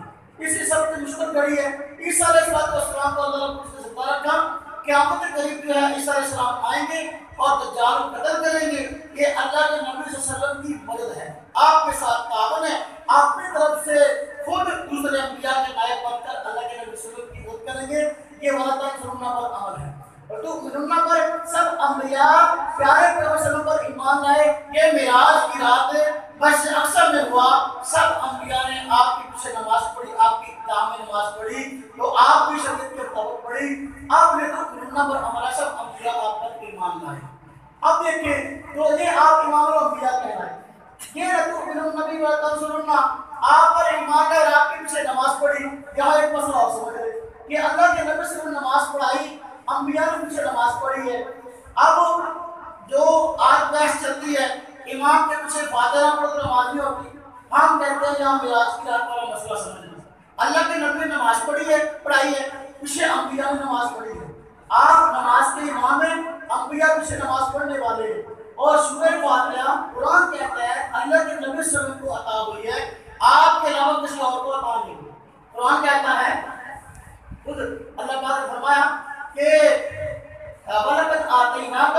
اسی سب سے مشکل گھڑی ہے۔ عیسیٰ علیہ السلام کو اللہ رب نے ستارہ رکھا، قیامت کے قریب جو ہے عیسیٰ علیہ السلام آئیں گے اور دجال کو قتل کریں گے۔ یہ اللہ کے نبی صلی اللہ علیہ وسلم کی مدد ہے، آپ کے ساتھ تعاون ہے، آپ کی طرف سے خود دوسرے انبیاء کے نائب بن کر اللہ کے نبی صلی اللہ علیہ وسلم کی مدد کریں گے۔ یہ وعدہ سننا پر عمل ہے، اور تو مننا پر سب انبیاء پیارے پیغمبر صلی اللہ علیہ وسلم پر ایمان لائے۔ یہ معراج کی رات مسجد اقصی میں ہوا، سب انبیاء نے آپ کے پیچھے نماز پڑھی، آپ کی اتباع میں نماز پڑھی، تو آپ بھی شریعت کے مطابق پڑھی۔ اب یہ تو مننا پر عمل ہے، سب انبیاء آپ پر ایمان لائے۔ اب دیکھیں تو یہ آپ امام الانبیاء کہلائے، یہ رسول النبی رسول اللہ آپ پر ایمان لائے اور آپ کے پیچھے نماز پڑھی۔ یہاں ایک مسئلہ اور سمجھ لیں کہ اللہ کے نبی صلی اللہ علیہ وسلم نماز پڑھائی، انبیاء نے پیچھے نماز پڑھی ہے۔ اب جو آج بحث چلتی ہے امام کے پیچھے فاتحہ نہ پڑھو تو نماز نہیں ہوتی، ہم کہتے ہیں یہاں معراج کی رات والا مسئلہ سمجھ لیں۔ اللہ کے نبی نے نماز پڑھائی ہے، پیچھے انبیاء نے نماز پڑھی ہے۔ آپ نماز کے امام ہیں، انبیاء پیچھے نماز پڑھنے والے ہیں، اور سورہ فاتحہ قرآن کہتا ہے اللہ کے نبی صلی اللہ علیہ وسلم کو عطا ہوئی ہے، آپ کے علاوہ کسی اور کو عطا نہیں ہوئی۔ قرآن کہتا ہے، خود اللہ پاک نے فرمایا کہ وَلَقَدْ آتَيْنَاكَ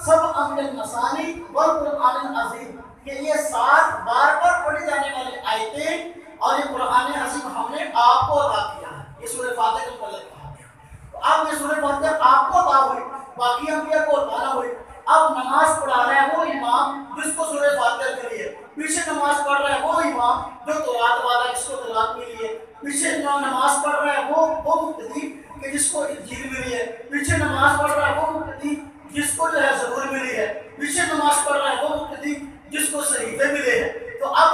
سَبْعًا مِنَ الْمَثَانِي وَالْقُرْآنِ الْعَظِيمِ، کہ یہ 7 بار پر پڑھی جانے والی آیتیں اور یہ قرآن عظیم ہم نے آپ کو عطا کیا ہے۔ یہ سورہ فاتحہ کا مطلب کہا گیا۔ تو اب یہ سورہ فاتحہ آپ کو عطا ہوئی، باقی انبیاء کو عطا نہ ہوئی۔ اب نماز پڑھا رہا ہے وہ امام جس کو سورہ فاتحہ ملی ہے، پیچھے نماز پڑھ رہا ہے وہ امام جو تورات والا جس کو تورات ملی ہے، پیچھے نماز پڑھ رہا ہے وہ مقتدی کہ جس کو انجیل ملی ہے، پیچھے نماز پڑھ رہا ہے وہ مقتدی جس کو جو ہے زبور ملی ہے، پیچھے نماز پڑھ رہا ہے وہ مقتدی جس کو صحیفے ملے ہیں۔ تو اب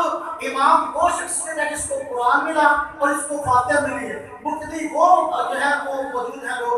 امام وہ شخصیت ہے جس کو قرآن ملا اور جس کو فاتحہ ملی ہے، مقتدی وہ جو ہے وہ موجود ہیں لوگ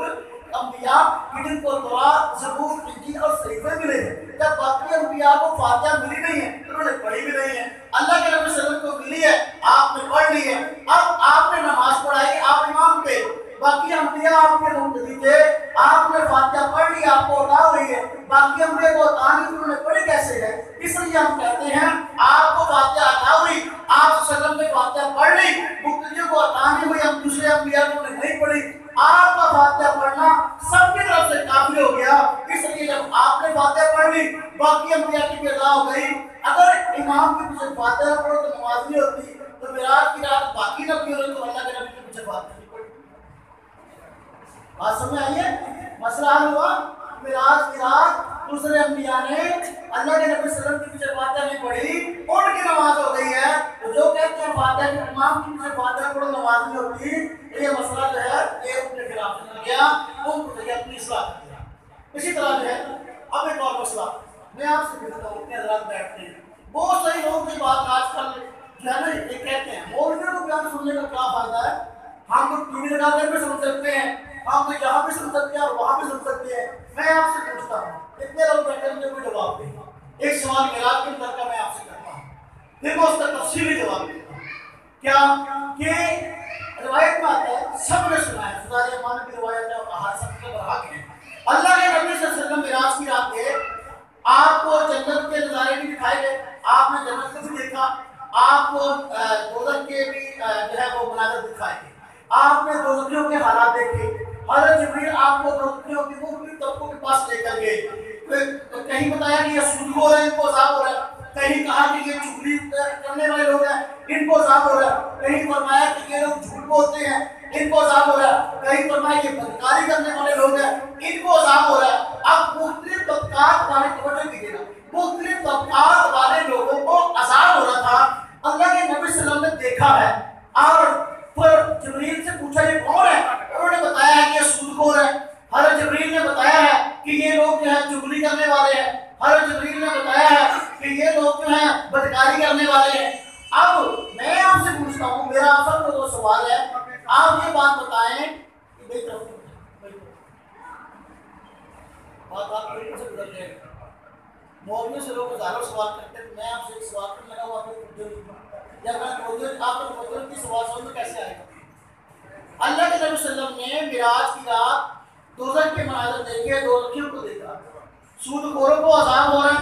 انبیاء جن کو تورات، زبور، انجیل اور صحیفے ملے ہیں۔ جب باقی انبیاء کو فاتحہ ملی نہیں ہے انہوں نے پڑھی بھی نہیں ہے، اللہ کے نبی صلی اللہ علیہ وسلم کو ملی ہے، آپ نے پڑھ لی ہے۔ اب آپ نے نماز پڑھائی، آپ امام تھے، باقی انبیاء آپ کے مقتدی تھے، آپ نے فاتحہ پڑھ لی، آپ کو عطا ہوئی ہے، باقی انبیاء کو عطا نہیں، انہوں نے پڑھی کیسے ہے؟ اس لیے ہم کہتے ہیں آپ کو فاتحہ عطا ہوئی، آپ صلی اللہ علیہ وسلم نے فاتحہ پڑھ لی، مقتدیوں کو عطا نہیں ہوئی، ہم دوسرے انبیاء کو نہیں پڑھی، آپ کا فاتحہ پڑھنا سب کی طرف سے کافی ہو گیا۔ اس لیے جب آپ نے فاتحہ پڑھ لی باقی انبیاء کی بھی ادا ہو گئی۔ اگر امام کے پیچھے فاتحہ پڑھو تو نماز نہیں ہوتی، تو معراج کی رات باقی نبی ہوئے تو اللہ کے نبی کے پیچھے فاتحہ نہیں پڑھی۔ بات سمجھ آئی ہے؟ مسئلہ حل ہوا۔ معراج کی رات دوسرے انبیاء نے اللہ کے نبی صلی اللہ علیہ وسلم کے پیچھے فاتحہ نہیں پڑھی، ان کی نماز ہو گئی ہے۔ تو جو کہتے ہیں فاتحہ کے امام کے پیچھے فاتحہ پڑھو نماز نہیں ہوتی، یہ مسئلہ جو ہے یہ ان کے خلاف چل گیا، ان کو چاہیے اپنی اصلاح کیا۔ اسی طرح جو ہے اب ایک اور مسئلہ میں آپ سے پوچھتا ہوں، اتنے حضرات بیٹھتے ہیں، بہت ساری لوگوں کی بات آج کل جو ہے نا یہ کہتے ہیں مولویوں کو بیان سننے کا کیا فائدہ ہے، ہم تو ٹی وی لگا کر بھی سن سکتے ہیں، ہم تو یہاں بھی سن سکتے ہیں اور وہاں بھی سن سکتے ہیں۔ میں آپ سے پوچھتا ہوں، اتنے لوگ بیٹھے ہیں، مجھے کوئی جواب دیں۔ ایک سوال معراج کے متعلق کا میں آپ سے کرتا ہوں، پھر میں اس کا تفصیلی جواب دیتا ہوں۔ کیا کہ روایت میں آتا ہے، سب نے سنا ہے، خدا امان کی روایت ہے اور احادیث کے برحق ہیں اللہ کے نبی صلی اللہ علیہ وسلم معراج کی رات گئے، آپ کو جنت کے نظارے بھی دکھائے گئے، آپ نے جنت کو بھی دیکھا، آپ کو دوزخ کے بھی جو ہے وہ مناظر دکھائے گئے، آپ نے دوزخیوں کے حالات دیکھے، حضرت جبریل آپ کو دوزخیوں کے مختلف طبقوں کے پاس لے کر گئے، کہیں بتایا کہ یہ سود خور ہے ان کو عذاب ہو رہا ہے، کہیں کہا کہ یہ چغلی کرنے والے لوگ ہیں ان کو عذاب ہو رہا ہے، کہیں فرمایا کہ یہ لوگ جھوٹ بولتے ہیں ان کو عذاب ہو رہا ہے، کہیں فرمایا یہ بدکاری کرنے والے لوگ ہیں ان کو عذاب ہو رہا ہے۔ اب مختلف طبقات والے توجہ کیجیے گا، مختلف طبقات والے لوگوں کو عذاب ہو رہا تھا، اللہ کے نبی صلی اللہ علیہ وسلم نے دیکھا ہے، اور پھر جبریل سے پوچھا یہ کون ہے، انہوں نے بتایا ہے کہ یہ سود خور ہے، حضرت جبریل نے بتایا ہے کہ یہ لوگ جو ہے چغلی کرنے والے ہیں، حضرت جبریل نے بتایا ہے کہ یہ لوگ جو ہیں بدکاری کرنے والے ہیں۔ اب میں آپ سے پوچھتا ہوں، میرا آپ سب کو سوال ہے، آپ یہ بات بتائیں کہ بھائی بات آپ بالکل سے گزر جائے گا، مولوی سے لوگ ہزاروں سوال کرتے ہیں، میں آپ سے ایک سوال پر لگا ہوا یا میں آپ کو مطلب کی سوال سمجھ میں کیسے آئے گا؟ اللہ کے نبی صلی اللہ علیہ وسلم نے معراج کی رات دوزخ کے مناظر دیکھے، دوزخیوں کو دیکھا، سود خوروں کو عذاب ہو رہا ہے،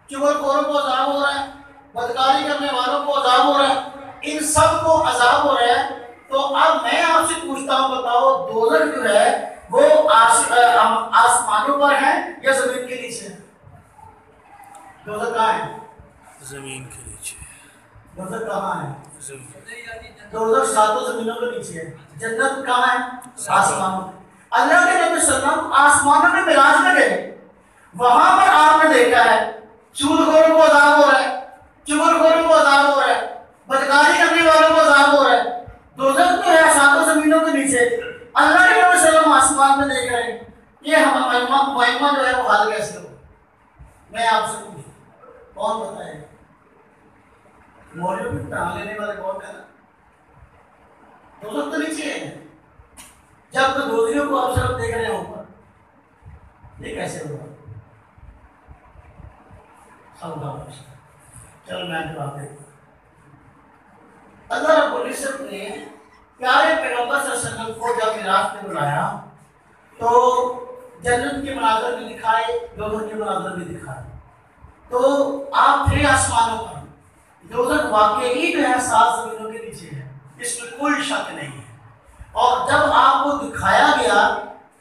چغل خوروں کو عذاب ہو رہا ہے، بدکاری کرنے والوں کو عذاب ہو رہا ہے، ان سب کو عذاب ہو رہا ہے۔ تو اب میں آپ سے پوچھتا ہوں، بتاؤ دوزخ جو ہے وہ آسمانوں پر ہے یا زمین کے نیچے ہے؟ دوزخ کہاں ہے؟ زمین کے نیچے۔ دوزخ کہاں ہے؟ زمین۔ دوزخ ساتوں زمینوں کے نیچے ہے، جنت کہاں ہے؟ آسمانوں میں۔ اللہ کے نبی صلی اللہ علیہ وسلم آسمانوں میں معراج میں گئے، وہاں پر آپ نے دیکھا ہے سود خوروں کو عذاب ہو رہا ہے، چغل خوروں کو عذاب ہو رہا ہے، بدکاری کرنے والوں کو عذاب ہو رہا ہے، دوزخ جو ہے ساتوں زمینوں کے نیچے۔ اللہ کے نبی صلی اللہ علیہ وسلم آسمان میں دیکھ رہے ہیں، یہ مہمہ جو ہے وہ حال کیسے ہو؟ میں آپ سے پوچھوں، کون بتائے؟ مولوی بھی پڑھا لینے والے کون ہے نا؟ دوزخ تو نیچے ہے، جب تو دوزخیوں کو آپ صرف دیکھ رہے ہیں اوپر، یہ کیسے ہوگا؟ چلو میں جواب دیتا ہوں۔ اللہ رب العزت نے پیارے پیغمبر صلی اللہ علیہ وسلم کو جب معراج پہ بلایا تو جنت کے مناظر بھی دکھائے، دوزخ کے مناظر بھی دکھائے، تو آپ تھے آسمانوں پر، دوزخ واقعی جو ہے سات زمینوں کے نیچے ہے، اس میں کوئی شک نہیں ہے۔ اور جب آپ کو دکھایا گیا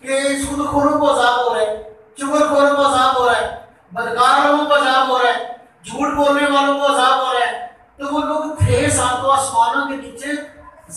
کہ سود خوروں کو عذاب ہو رہا ہے، چغل خوروں کو عذاب ہو رہا ہے، بدکار لوگوں کو عذاب ہو رہا ہے، جھوٹ بولنے والوں کو عذاب ہو رہا ہے، تو وہ لوگ تھے ساتوں آسمانوں کے نیچے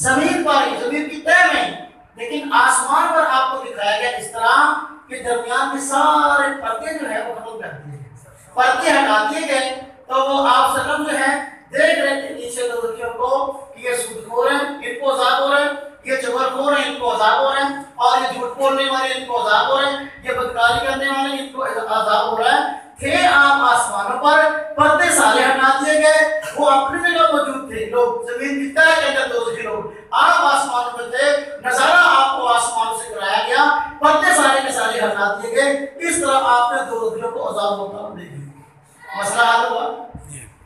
زمین پر ہی، زمین کی تہ میں، لیکن آسمان پر آپ کو دکھایا گیا اس طرح کہ درمیان کے سارے پردے جو ہے وہ ختم کر دیے گئے، پردے ہٹا دیے گئے، تو وہ آپ سلم جو ہے دیکھ رہے تھے نیچے دوزخیوں کو کہ یہ سود خور ہیں ان کو عذاب ہو رہا ہے، یہ چغل خور ہیں ان کو عذاب ہو رہا ہے، اور یہ جھوٹ بولنے والے ان کو عذاب ہو رہے ہیں، یہ بدکاری کرنے والے ان کو عذاب ہو رہا ہے۔ تھے آپ آسمانوں پر، پردے سارے ہٹا دیے گئے، وہ اپنی جگہ موجود تھے، لوگ زمین کی تہ کے اندر دوزخی لوگ، آپ آسمانوں میں تھے، نظارہ آپ کو آسمان سے کرایا گیا، پردے سارے کے سارے ہٹا دیے گئے، اس طرح آپ نے دوزخیوں کو عذاب ہوتا دیکھا۔ مسئلہ حل ہوا؟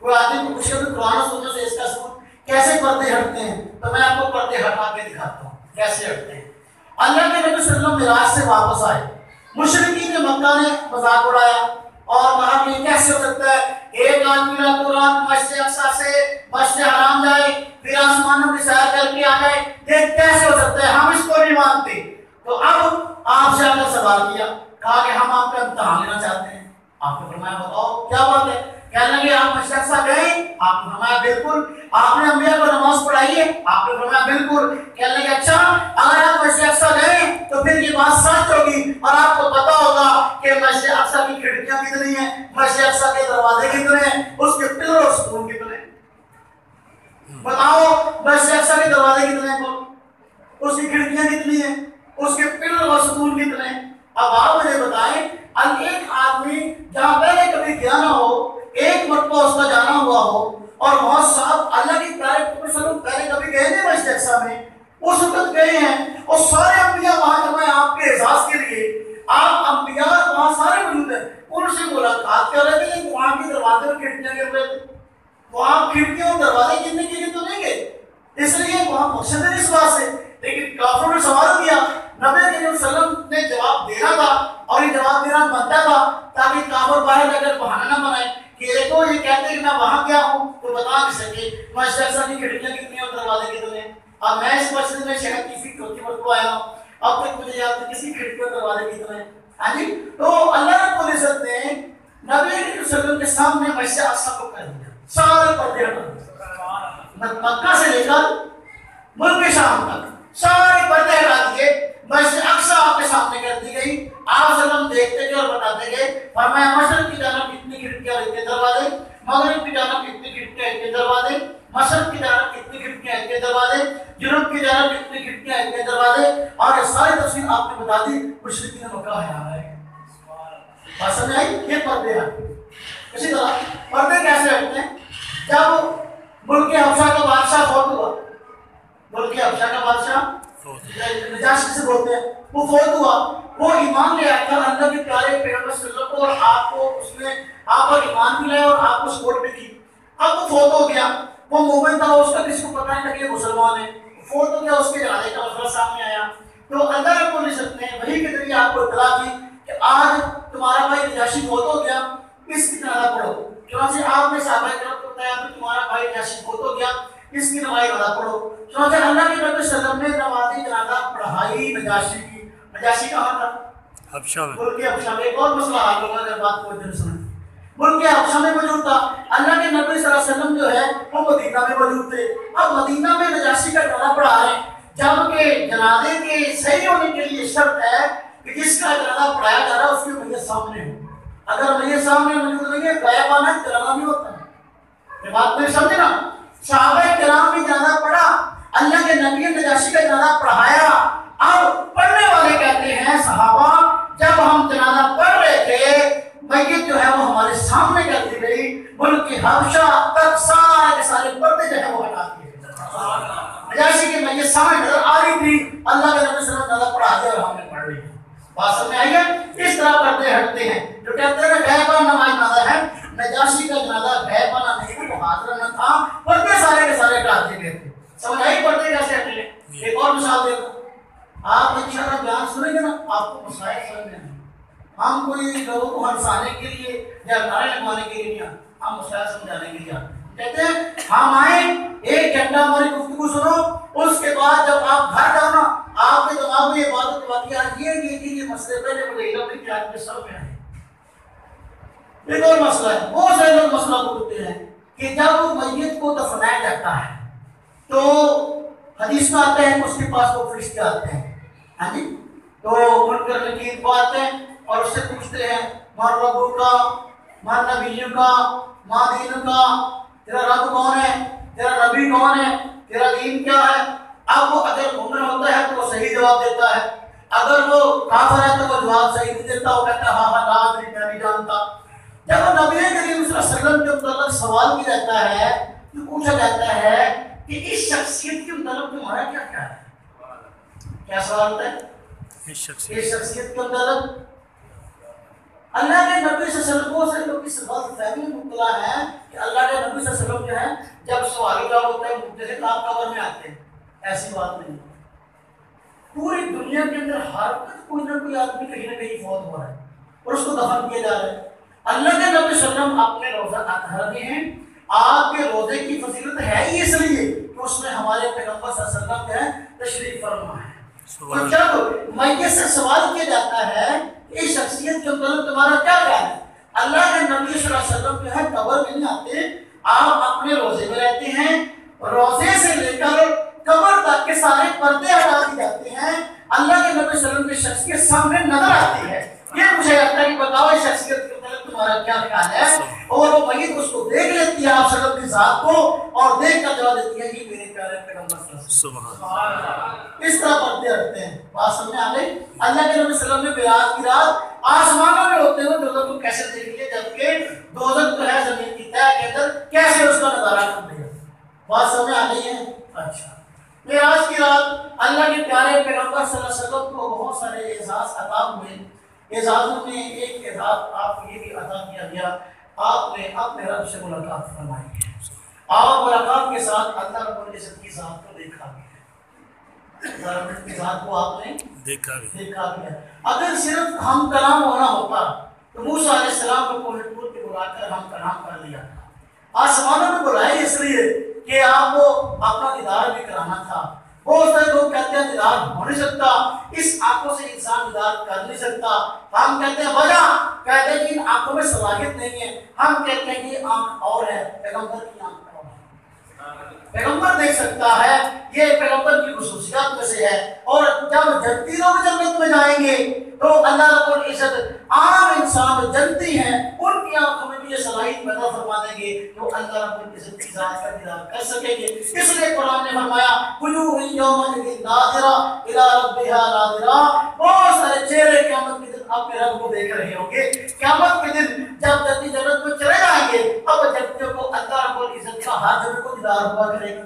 کوئی آدمی کو پوچھے تو قرآن و سنت سے اس کا ثبوت کیسے پردے ہٹتے ہیں، تو میں آپ کو پردے ہٹا کے دکھاتا ہوں کیسے ہٹتے ہیں۔ اللہ کے نبی صلی اللہ علیہ وسلم معراج سے واپس آئے، مشرکین مکہ نے مذاق اڑایا اور کہا کہ کیسے ہو سکتا ہے ایک آدمی راتوں رات مسجد اقصیٰ سے مسجد حرام جائے پھر آسمانوں کی سیر کر کے آ جائے، یہ کیسے ہو سکتا ہے، ہم اس کو نہیں مانتے۔ تو اب آپ سے آ کر سوال کیا، کہا کہ ہم آپ کا امتحان لینا چاہتے ہیں۔ آپ نے فرمایا بتاؤ کیا بات ہے؟ کہنے لگے آپ مسجد اقصیٰ گئے؟ آپ نے فرمایا بالکل۔ آپ نے انبیاء کو نماز پڑھائی ہے؟ آپ نے فرمایا بالکل۔ کہنے لگے اچھا اگر آپ مسجد اقصیٰ گئے تو پھر یہ بات سچ ہوگی اور آپ کو پتا ہوگا کہ مسجد اقصیٰ کی کھڑکیاں کتنی ہیں، مسجد اقصیٰ کے دروازے کتنے ہیں، اس کے پلر اور ستون کتنے ہیں، بتاؤ مسجد اقصیٰ کے دروازے کتنے ہیں، اس کی کھڑکیاں کتنی ہیں، اس کے پلر اور ستون کتنے ہیں۔ اب آپ مجھے بتائیں ایک آدمی جہاں پہلے کبھی گیا نہ ہو، ایک مرتبہ اس کا جانا ہوا ہو اور بہت صاحب اللہ کی پیارے پہلے کبھی گئے نہیں مسجد اقصیٰ میں، اس وقت گئے ہیں اور سارے انبیاء وہاں جمع ہیں آپ کے اعزاز کے لیے، آپ انبیاء وہاں سارے موجود ہیں، ان سے ملاقات کر رہے تھے، وہاں کے دروازے اور کھڑکیاں گر رہے تھے، وہاں کھڑکیاں اور دروازے گرنے کے لیے تو نہیں گئے، اس لیے وہاں مقصد ہے اس بات سے۔ لیکن کافروں نے سوال کیا، نبی کریم صلی اللہ علیہ وسلم نے جواب دینا تھا اور یہ جواب دینا بنتا تھا تاکہ کافر باہر اگر بہانہ نہ بنائے کہ ایک تو یہ کہتے ہیں کہ میں وہاں گیا ہوں تو بتا نہیں سکے مسجد اقصیٰ کی کھڑکیاں کتنی ہیں اور دروازے کتنے ہیں. اب میں اس مسجد میں شہر کی چوتھی مرتبہ آیا ہوں, اب تک مجھے یاد نہیں کسی کھڑکی اور دروازے کتنے ہیں. ہاں جی, تو اللہ رب العزت نے نبی صلی اللہ علیہ وسلم کے سامنے مسجد اقصیٰ کو کر دیا, سارے پردے ہٹا دیے, مکہ سے لے کر ملک شام تک سارے پردے ہٹا دیے, مسجد اقصیٰ آپ کے سامنے کر دی گئی. آپ وسلم دیکھتے گئے اور بتاتے گئے, فرمایا مشرق کی جانب کتنی کھڑکیاں اور اتنے دروازے, مغرب کی جانب کتنی کھڑکیاں اتنے دروازے, مشرق کی جانب کتنی کھڑکیاں اتنے دروازے, جنوب کی جانب کتنی کھڑکیاں اتنے دروازے, اور یہ ساری تفصیل آپ نے بتا دی. مشرقین مکہ ہے بات سمجھ آئی. یہ پردے ہیں. اسی طرح پردے کیسے ہٹتے ہیں؟ جب ملک حبشہ کا بادشاہ فوت ہوا, ملک حبشہ کا بادشاہ نجاشی سے بولتے ہیں, وہ فوت ہوا, وہ ایمان لے آیا تھا اللہ کے پیارے پیغمبر صلی اللہ علیہ وسلم کو, اور آپ کو اس نے آپ پر ایمان بھی لائے اور آپ کو سپورٹ بھی کی. اب وہ فوت ہو گیا, وہ مومن تھا, اس کا کسی کو پتہ نہیں تھا کہ مسلمان ہے, فوت ہو گیا, اس کے جنازے کا مسئلہ سامنے آیا. تو اللہ رب العزت نے وحی کے ذریعے آپ کو اطلاع کی کہ آج تمہارا بھائی نجاشی فوت ہو گیا, اس کی جنازہ پڑھو. چنانچہ آپ نے صحابہ کرام کو بتایا کہ تمہارا بھائی نجاشی فوت ہو گیا, اس کی نماز ادا پڑھو. چنانچہ اللہ کے نبی صلی اللہ علیہ وسلم نے نماز جنازہ پڑھائی نجاشی کی. نجاشی کہاں تھا؟ حبشہ میں. ملک حبشہ میں. ایک اور مسئلہ حل ہوگا اگر بات کو ادھر سنیں. ملک حبشہ میں موجود تھا, اللہ کے نبی صلی اللہ علیہ وسلم جو ہے وہ مدینہ میں موجود تھے. اب مدینہ میں نجاشی کا جنازہ پڑھا رہے ہیں, جبکہ جنازے کے صحیح ہونے کے لیے شرط ہے کہ جس کا جنازہ پڑھایا جا رہا ہے اس کی میت سامنے ہو. اگر میت سامنے موجود نہیں ہے, غائبانہ جنازہ نہیں ہوتا. یہ بات نہیں سمجھے نا. صحابہ کرام نے جنازہ پڑھا, اللہ کے نبی نے نجاشی کا جنازہ پڑھایا. اب پڑھنے والے کہتے ہیں صحابہ جب ہم جنازہ پڑھ رہے تھے میت جو ہے وہ ہمارے سامنے کر دی گئی, ملک حبشہ تک سارے کے سارے پردے جو ہے وہ ہٹا دیے. نجاشی کی میت سامنے نظر آ رہی تھی, اللہ کے نبی صلی اللہ علیہ وسلم جنازہ پڑھا دیا اور ہم نے پڑھ لی. بات سمجھ آئی ہے؟ اس طرح پردے ہٹتے ہیں. جو کہتے ہیں غائبانہ نماز جنازہ ہے, نجاشی کا جنازہ غائبانہ نہیں, وہ حاضر نہ تھا, پردے سارے کے سارے ہٹا دیے گئے تھے. سمجھ آئی پردے کیسے ہٹے؟ ایک اور مثال دیتا ہوں, آپ انشاءاللہ بیان سنیں گے نا آپ کو مسائل سمجھ میں آئیں گے. ہم کوئی لوگوں کو ہنسانے کے لیے یا نعرے لگوانے کے لیے نہیں, ہم مسائل سمجھانے کے لیے کہتے ہیں. ہم آئیں, ایک گھنٹہ ہماری گفتگو سنو, اس کے بعد جب آپ گھر جاؤ نا آپ کے دماغ میں یہ بات واقعات یہ مسئلے پہلے مجھے علم نہیں کہ آپ کے سر میں آئے. ایک اور مسئلہ ہے, بہت سارے لوگ مسئلہ بولتے ہیں کہ جب میت کو دفنایا جاتا ہے تو حدیث میں آتے ہیں اس کے پاس وہ فرشتے آتے ہیں, ہاں جی, تو منکر نکیر کو آتے ہیں اور اس سے پوچھتے ہیں ماں ربو کا, ماں نبی کا, ماں دین کا, تیرا رب کون ہے, تیرا نبی کون ہے, تیرا دین کیا ہے. اب وہ اگر مومن ہوتا ہے تو وہ صحیح جواب دیتا ہے, اگر وہ کافر ہے تو وہ جواب صحیح نہیں دیتا, وہ کہتا ہے ہاں ہاں لا میں نہیں جانتا. جب نبی کریم صلی اللہ علیہ وسلم کے متعلق سوال کیا جاتا ہے تو پوچھا جاتا ہے کہ اس شخصیت کے متعلق تمہارا کیا خیال ہے؟ کیا سوال ہوتا ہے؟ اس شخصیت کے متعلق اللہ کے نبی صلی اللہ علیہ وسلم سے لوگ اس بات فہمی مبتلا ہے کہ اللہ کے نبی صلی اللہ علیہ وسلم جو ہے جب سوال جواب ہوتا ہے مختلف آپ قبر میں آتے ہیں. ایسی بات نہیں. پوری دنیا کے اندر ہر وقت کوئی نہ کوئی آدمی کہیں نہ کہیں فوت ہوا ہے اور اس کو دفن کیا جا رہا ہے. اللہ کے نبی صلی اللہ علیہ وسلم اپنے روزہ اطہر میں ہیں. آپ کے روزے کی فضیلت ہے ہی اس لیے کہ اس میں ہمارے پیغمبر صلی اللہ علیہ وسلم جو ہے تشریف فرما ہے. تو جب میت سے سوال کیا جاتا ہے کہ اس شخصیت کے متعلق تمہارا کیا خیال ہے, اللہ کے نبی صلی اللہ علیہ وسلم جو ہے قبر میں نہیں آتے, آپ اپنے روزے میں رہتے ہیں, روزے سے لے کر قبر تک کے سارے پردے ہٹا دیے جاتے ہیں, اللہ کے نبی صلی اللہ علیہ وسلم کی شخصیت سامنے نظر آتی ہے. یہ مجھے لگتا ہے کہ بتاؤ اس شخصیت کے متعلق تمہارا کیا خیال ہے. اور وہ میت اس کو دیکھ لیتی ہے آپ صلی اللہ علیہ وسلم کی ذات کو اور دیکھ کر جواب دیتی ہے کہ میرے پیارے پیغمبر صلی اللہ علیہ وسلم. سبحان اللہ. اس طرح پردے ہٹتے ہیں. بات سمجھ میں آ گئی؟ اللہ کے نبی صلی اللہ علیہ وسلم نے معراج کی رات آسمانوں میں ہوتے ہوئے دوزخ کو کیسے دیکھ لیا, جبکہ دوزخ جو ہے زمین کی تہہ کے اندر کیسے اس کا نظارہ کر لیا. بات سمجھ آ گئی ہے؟ اچھا, معراج کی رات اللہ کے پیارے پیغمبر صلی اللہ علیہ وسلم کو بہت سارے اعزاز عطا ہوئے. اعزازوں میں ایک اعزاز آپ کو یہ بھی عطا کیا گیا, آپ نے اپنے رب سے ملاقات فرمائی ہے اور ملاقات کے ساتھ اللہ رب العزت کی ذات کو دیکھا ہے. اللہ رب العزت کی ذات کو آپ نے دیکھا بھی ہے۔ اگر صرف ہم کلام ہونا ہوتا تو موسیٰ علیہ السلام کو کوہ طور پہ بلا کر ہم کلام کر لیا تھا۔ آسمانوں میں بلائے اس لیے کہ آپ کو اپنا دیدار بھی کرانا تھا۔ بہت سارے لوگ کہتے ہیں دیدار ہو نہیں سکتا، اس آنکھوں سے انسان دیدار کر نہیں سکتا۔ ہم کہتے ہیں وجہ، کہتے ہیں کہ ان آنکھوں میں صلاحیت نہیں ہے۔ ہم کہتے ہیں کہ یہ آنکھ اور ہے، پیغمبر کی آنکھ اور ہے۔ پیغمبر دیکھ سکتا ہے، یہ پیغمبر کی خصوصیات میں سے ہے۔ اور جب جنتی لوگ جنت میں جائیں گے تو اللہ رب العزت عام انسان جو جنتی ہیں ان کی آنکھوں میں بھی یہ صلاحیت پیدا فرما دیں گے جو اللہ رب العزت کی ذات کا دیدار کر سکیں گے۔ اس لیے قرآن نے فرمایا وجوہ یومئذ ناظرہ الی ربہا ناظرہ، بہت سارے چہرے قیامت کے دن اپنے رب کو دیکھ رہے ہوں گے۔ قیامت کے دن جب جنتی جنت میں چلے جائیں گے اب جنتیوں کو اللہ رب العزت کا ہر جگہ کو دیدار ہوا کرے گا۔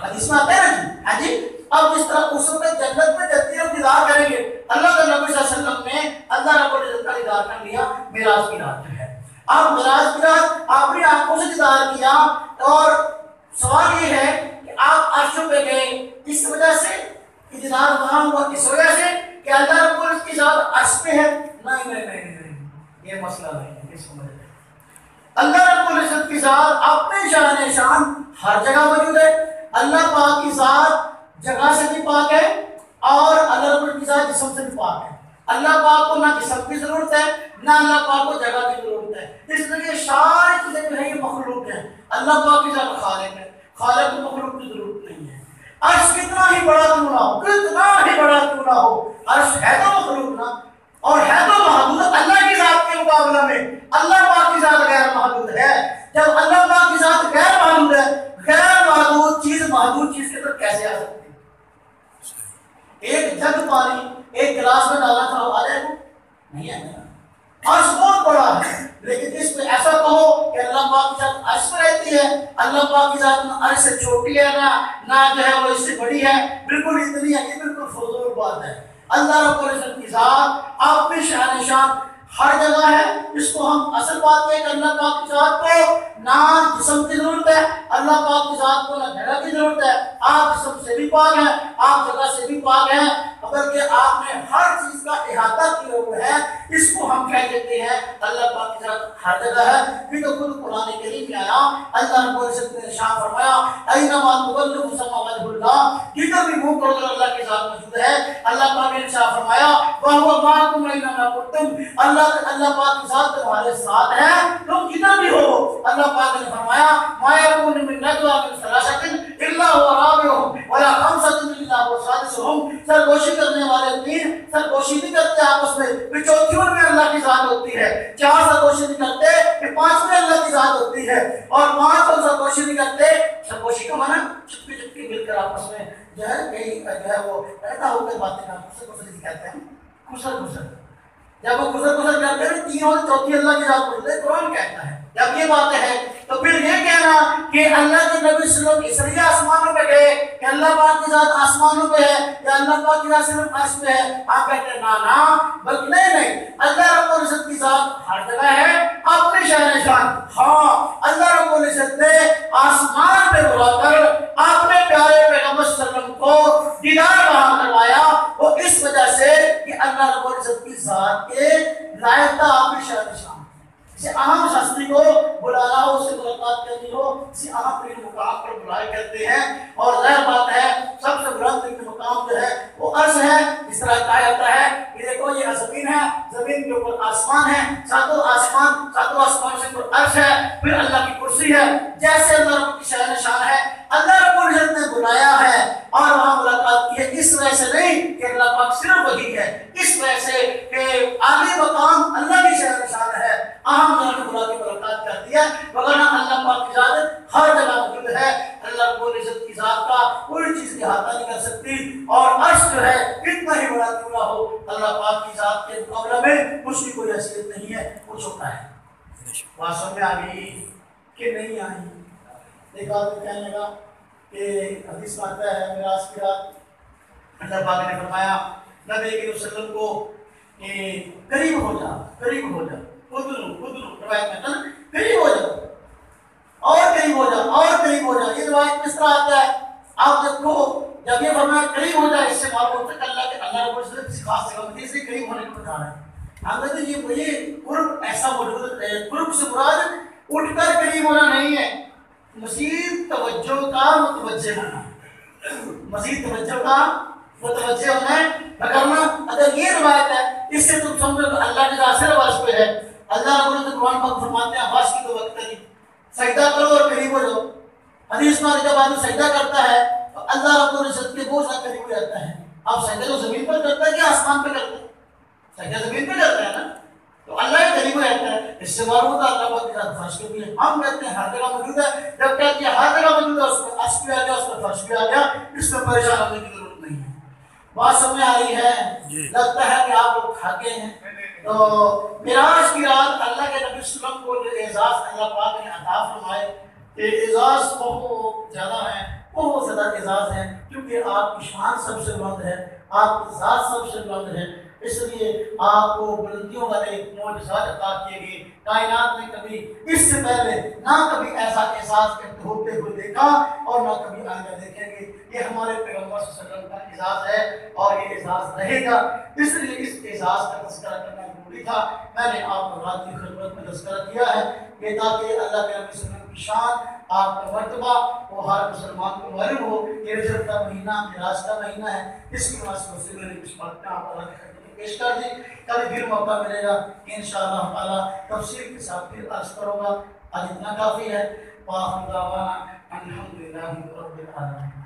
حدیث میں آتا ہے نا جی، ہاں جی، اب جس طرح اس وقت جنت میں جنتی لوگ دیدار کریں گے، اللہ کے نبی صلی اللہ علیہ وسلم نے اللہ رب العزت کا دیدار کر لیا معراج کی رات جو ہے۔ اب معراج کی رات اپنی آنکھوں سے دیدار کیا، اور سوال یہ ہے کہ آپ عرش پہ گئے اس وجہ سے کہ دیدار وہاں ہوا، اس وجہ سے کہ اللہ رب العزت کی ذات عرش پہ ہے؟ نہیں، یہ مسئلہ نہیں ہے، اس کو مجھے اللہ رب العزت کی ذات اپنے شان شان ہر جگہ موجود ہے۔ اللہ پاک کی ذات جگہ سے بھی پاک ہے اور اللہ رب العزت کی ذات جسم سے بھی پاک ہے۔ اللہ پاک کو نہ جسم کی ضرورت ہے نہ اللہ پاک کو جگہ کی ضرورت ہے، اس لیے ساری چیزیں جو ہے یہ مخلوق ہیں۔ اللہ پاک کی ذات خالق ہے، خالق کو مخلوق کی ضرورت نہیں ہے۔ عرش کتنا ہی بڑا کیوں نہ ہو، کتنا ہی بڑا کیوں نہ ہو، عرش ہے تو مخلوق نا، اور ہے تو محدود اللہ کی ذات کے مقابلہ میں۔ اللہ پاک کی ذات غیر محدود ہے۔ جب اللہ پاک کی ذات غیر محدود ہے، غیر محدود چیز محدود چیز کے اندر کیسے آ سکتی ہے؟ ایک جگ پانی ایک گلاس میں ڈالنا تھا، آ جائے گا؟ نہیں آئے گا۔ عرش بہت بڑا ہے، لیکن اس میں ایسا کہو کہ اللہ پاک کی ذات عرش پہ رہتی ہے، اللہ پاک کی ذات نہ عرش سے چھوٹی ہے نہ جو ہے وہ اس سے بڑی ہے، بالکل اتنی ہے، یہ بالکل فضول بات ہے۔ اللہ رب العزت کی ذات اپنی شان شان ہر جگہ ہے۔ اس کو ہم اصل بات ہے کہ اللہ پاک کی ذات کو نہ جسم کی ضرورت ہے، اللہ پاک کی ذات کو نہ جگہ کی ضرورت ہے۔ آپ جسم سے بھی پاک ہیں، آپ جگہ سے بھی پاک ہیں، بلکہ آپ نے ہر چیز کا احاطہ کیا ہوا ہے۔ اس کو ہم کہہ دیتے ہیں اللہ پاک کی ذات ہر جگہ ہے۔ پھر تو خود قرآن کریم میں آیا، اللہ رب العزت نے ارشاد فرمایا اینما تولوا فثم وجه اللہ، جدھر بھی منہ کرو اللہ کی ذات موجود ہے۔ اللہ پاک نے ارشاد فرمایا وَهُوَ مَعَكُمْ أَيْنَمَا كُنتُمْ، اللہ پاک کی ذات تمہارے ساتھ ہے تم جدھر بھی ہو۔ اللہ پاک نے فرمایا مَا يَكُونُ مِن نَجْوَىٰ مِن ثَلَاثَةٍ إِلَّا هُوَ رَابِعُهُمْ وَلَا خَمْسَةٍ إِلَّا هُوَ سَادِسُهُمْ، سرگوشی کرنے والے تین سرگوشی نہیں کرتے آپس میں، پھر چوتھی میں اللہ کی ذات ہوتی ہے، چار سرگوشی نہیں کرتے پھر پانچویں اللہ کی ذات ہوتی ہے، اور پانچ سرگوشی نہیں کرتے، سرگوشی کا معنی چپکی چپکی مل کر آپس میں جو ہے کہیں جو ہے وہ پیدا ہو کر باتیں کرتے ہیں، کہتے ہیں خسر۔ جب وہ خسر کرتے ہیں تینوں چوتھی اللہ کی ذات ہوتی ہے، قرآن کہتا ہے۔ جب یہ باتیں ہیں تو پھر یہ کہنا کہ اللہ کے نبی صلی اللہ علیہ وسلم اس لیے آسمانوں پہ گئے کہ اللہ پاک کی ذات آسمانوں پہ ہے یا اللہ پاک کی ذات صرف عرش پہ ہے، آپ کہتے ہیں نا بلکہ نہیں، اللہ رب العزت کی ذات ہر جگہ ہے اپنی شان شان۔ ہاں اللہ رب العزت نے آسمان پہ بلا کر اپنے پیارے پیغمبر صلی اللہ علیہ وسلم کو دیدار وہاں کروایا، وہ اس وجہ سے کہ اللہ رب العزت کی ذات کے لائق تھا اپنی شان شان۔ کسی اہم شخصی کو بلانا ہو، اس سے ملاقات کرنی ہو، کسی اہم ترین مقام پر بلائے کرتے ہیں، اور ظاہر بات ہے سب سے بلند ترین مقام جو ہے وہ عرش ہے۔ اس طرح کہا جاتا ہے کہ دیکھو یہ زمین ہے، زمین کے اوپر آسمان ہے، ساتوں آسمان سے اوپر عرش ہے، پھر اللہ کی کرسی ہے۔ جیسے اللہ رب کی شان شان ہے، اللہ رب العزت نے بلایا ہے اور وہاں ملاقات کی ہے، اس وجہ سے نہیں کہ اللہ پاک صرف وہی ہے، اس وجہ سے کہ عالی مقام اللہ کی شان شان ہے، اہم جگہ بلا کے ملاقات کرتی ہے، وگرنہ اللہ پاک کی ذات ہر جگہ موجود ہے۔ اللہ رب العزت کی ذات کا کوئی چیز احاطہ نہیں کر سکتی، اور عرش جو ہے کتنا ہی بڑا کیوں نہ ہو، اللہ پاک کی ذات کے مقابلے میں اس کی کوئی حیثیت نہیں ہے، وہ چھوٹا ہے۔ بات سمجھ میں آ گئی کہ نہیں آئی؟ ایک آدمی کہنے لگا کہ حدیث میں آتا ہے معراج کی رات اللہ پاک نے فرمایا نبی کریم صلی اللہ علیہ وسلم کو کہ قریب ہو جا، ادنو روایت میں قریب ہو جا اور قریب ہو جا اور قریب ہو جا۔ یہ روایت کس طرح آتا ہے؟ آپ دیکھو جب یہ فرمایا قریب ہو جائے، اس سے معلوم ہوتا ہے کہ اللہ رب العزت کسی خاص جگہ میں سے قریب ہونے کو بتا رہا ہے۔ ہم کہتے ہیں یہ قرب ایسا موجود ہے، قرب سے مراد اٹھ کر قریب ہونا نہیں ہے، مزید توجہ کا متوجہ ہونا، مزید توجہ کا متوجہ ہونا ہے کرنا۔ اگر یہ روایت ہے اس سے تم سمجھو کہ اللہ کی ذات سے عرش پہ ہے۔ اللہ رب العزت قرآن پاک فرماتے ہیں عرش کی تو وقت نہیں، سجدہ کرو اور قریب ہو جاؤ۔ حدیث میں جب آدمی سجدہ کرتا ہے تو اللہ رب العزت کے بہت زیادہ قریب ہو جاتا ہے۔ آپ سجدہ تو زمین پر کرتا ہے کہ آسمان پہ کرتا ہے؟ سجدہ زمین پہ کرتا ہے نا، تو اللہ کے قریب رہتا ہے۔ اس سے معلوم ہوتا ہے اللہ پاک کے ساتھ فرش کے بھی ہے۔ ہم کہتے ہیں ہر جگہ موجود ہے، جب کہتے ہیں ہر جگہ موجود ہے، اس میں عرش بھی آ گیا، اس میں فرش بھی آ گیا، اس میں پریشان ہونے کی ضرورت نہیں ہے۔ بات سمجھ آ رہی ہے؟ لگتا ہے کہ آپ لوگ تھکے ہیں۔ تو معراج کی رات اللہ کے نبی صلی اللہ علیہ وسلم کو جو اعزاز اللہ پاک نے عطا فرمائے، یہ اعزاز بہت زیادہ ہے، بہت زیادہ اعزاز ہے، کیونکہ آپ کی شان سب سے بلند ہے، آپ کی ذات سب سے بلند ہے، اس لیے آپ کو بلندیوں والے معجزات عطا کیے گئے۔ کائنات میں کبھی اس سے پہلے نہ کبھی ایسا احساس ہوتے ہوئے دیکھا اور نہ کبھی آئندہ دیکھیں گے۔ یہ ہمارے پیغمبر صلی اللہ علیہ وسلم کا اعزاز ہے اور یہ اعزاز رہے گا، اس لیے اس اعزاز کا تذکرہ کرنا ضروری تھا۔ میں نے آپ کو رات کی خدمت میں تذکرہ کیا ہے کہ تاکہ اللہ کے نبی صلی اللہ علیہ وسلم کی شان، آپ کا مرتبہ وہ ہر مسلمان کو معلوم ہو۔ یہ رجب کا مہینہ معراج کا مہینہ ہے، اس کی مناسبت سے میں نے کچھ باتیں آپ کو پیش کر دی۔ کبھی پھر موقع ملے گا انشاءاللہ تعالی تفصیل کے ساتھ پھر عرض کروں گا۔ آج اتنا کافی ہے۔ وآخر دعوانا الحمدللہ رب العالمین۔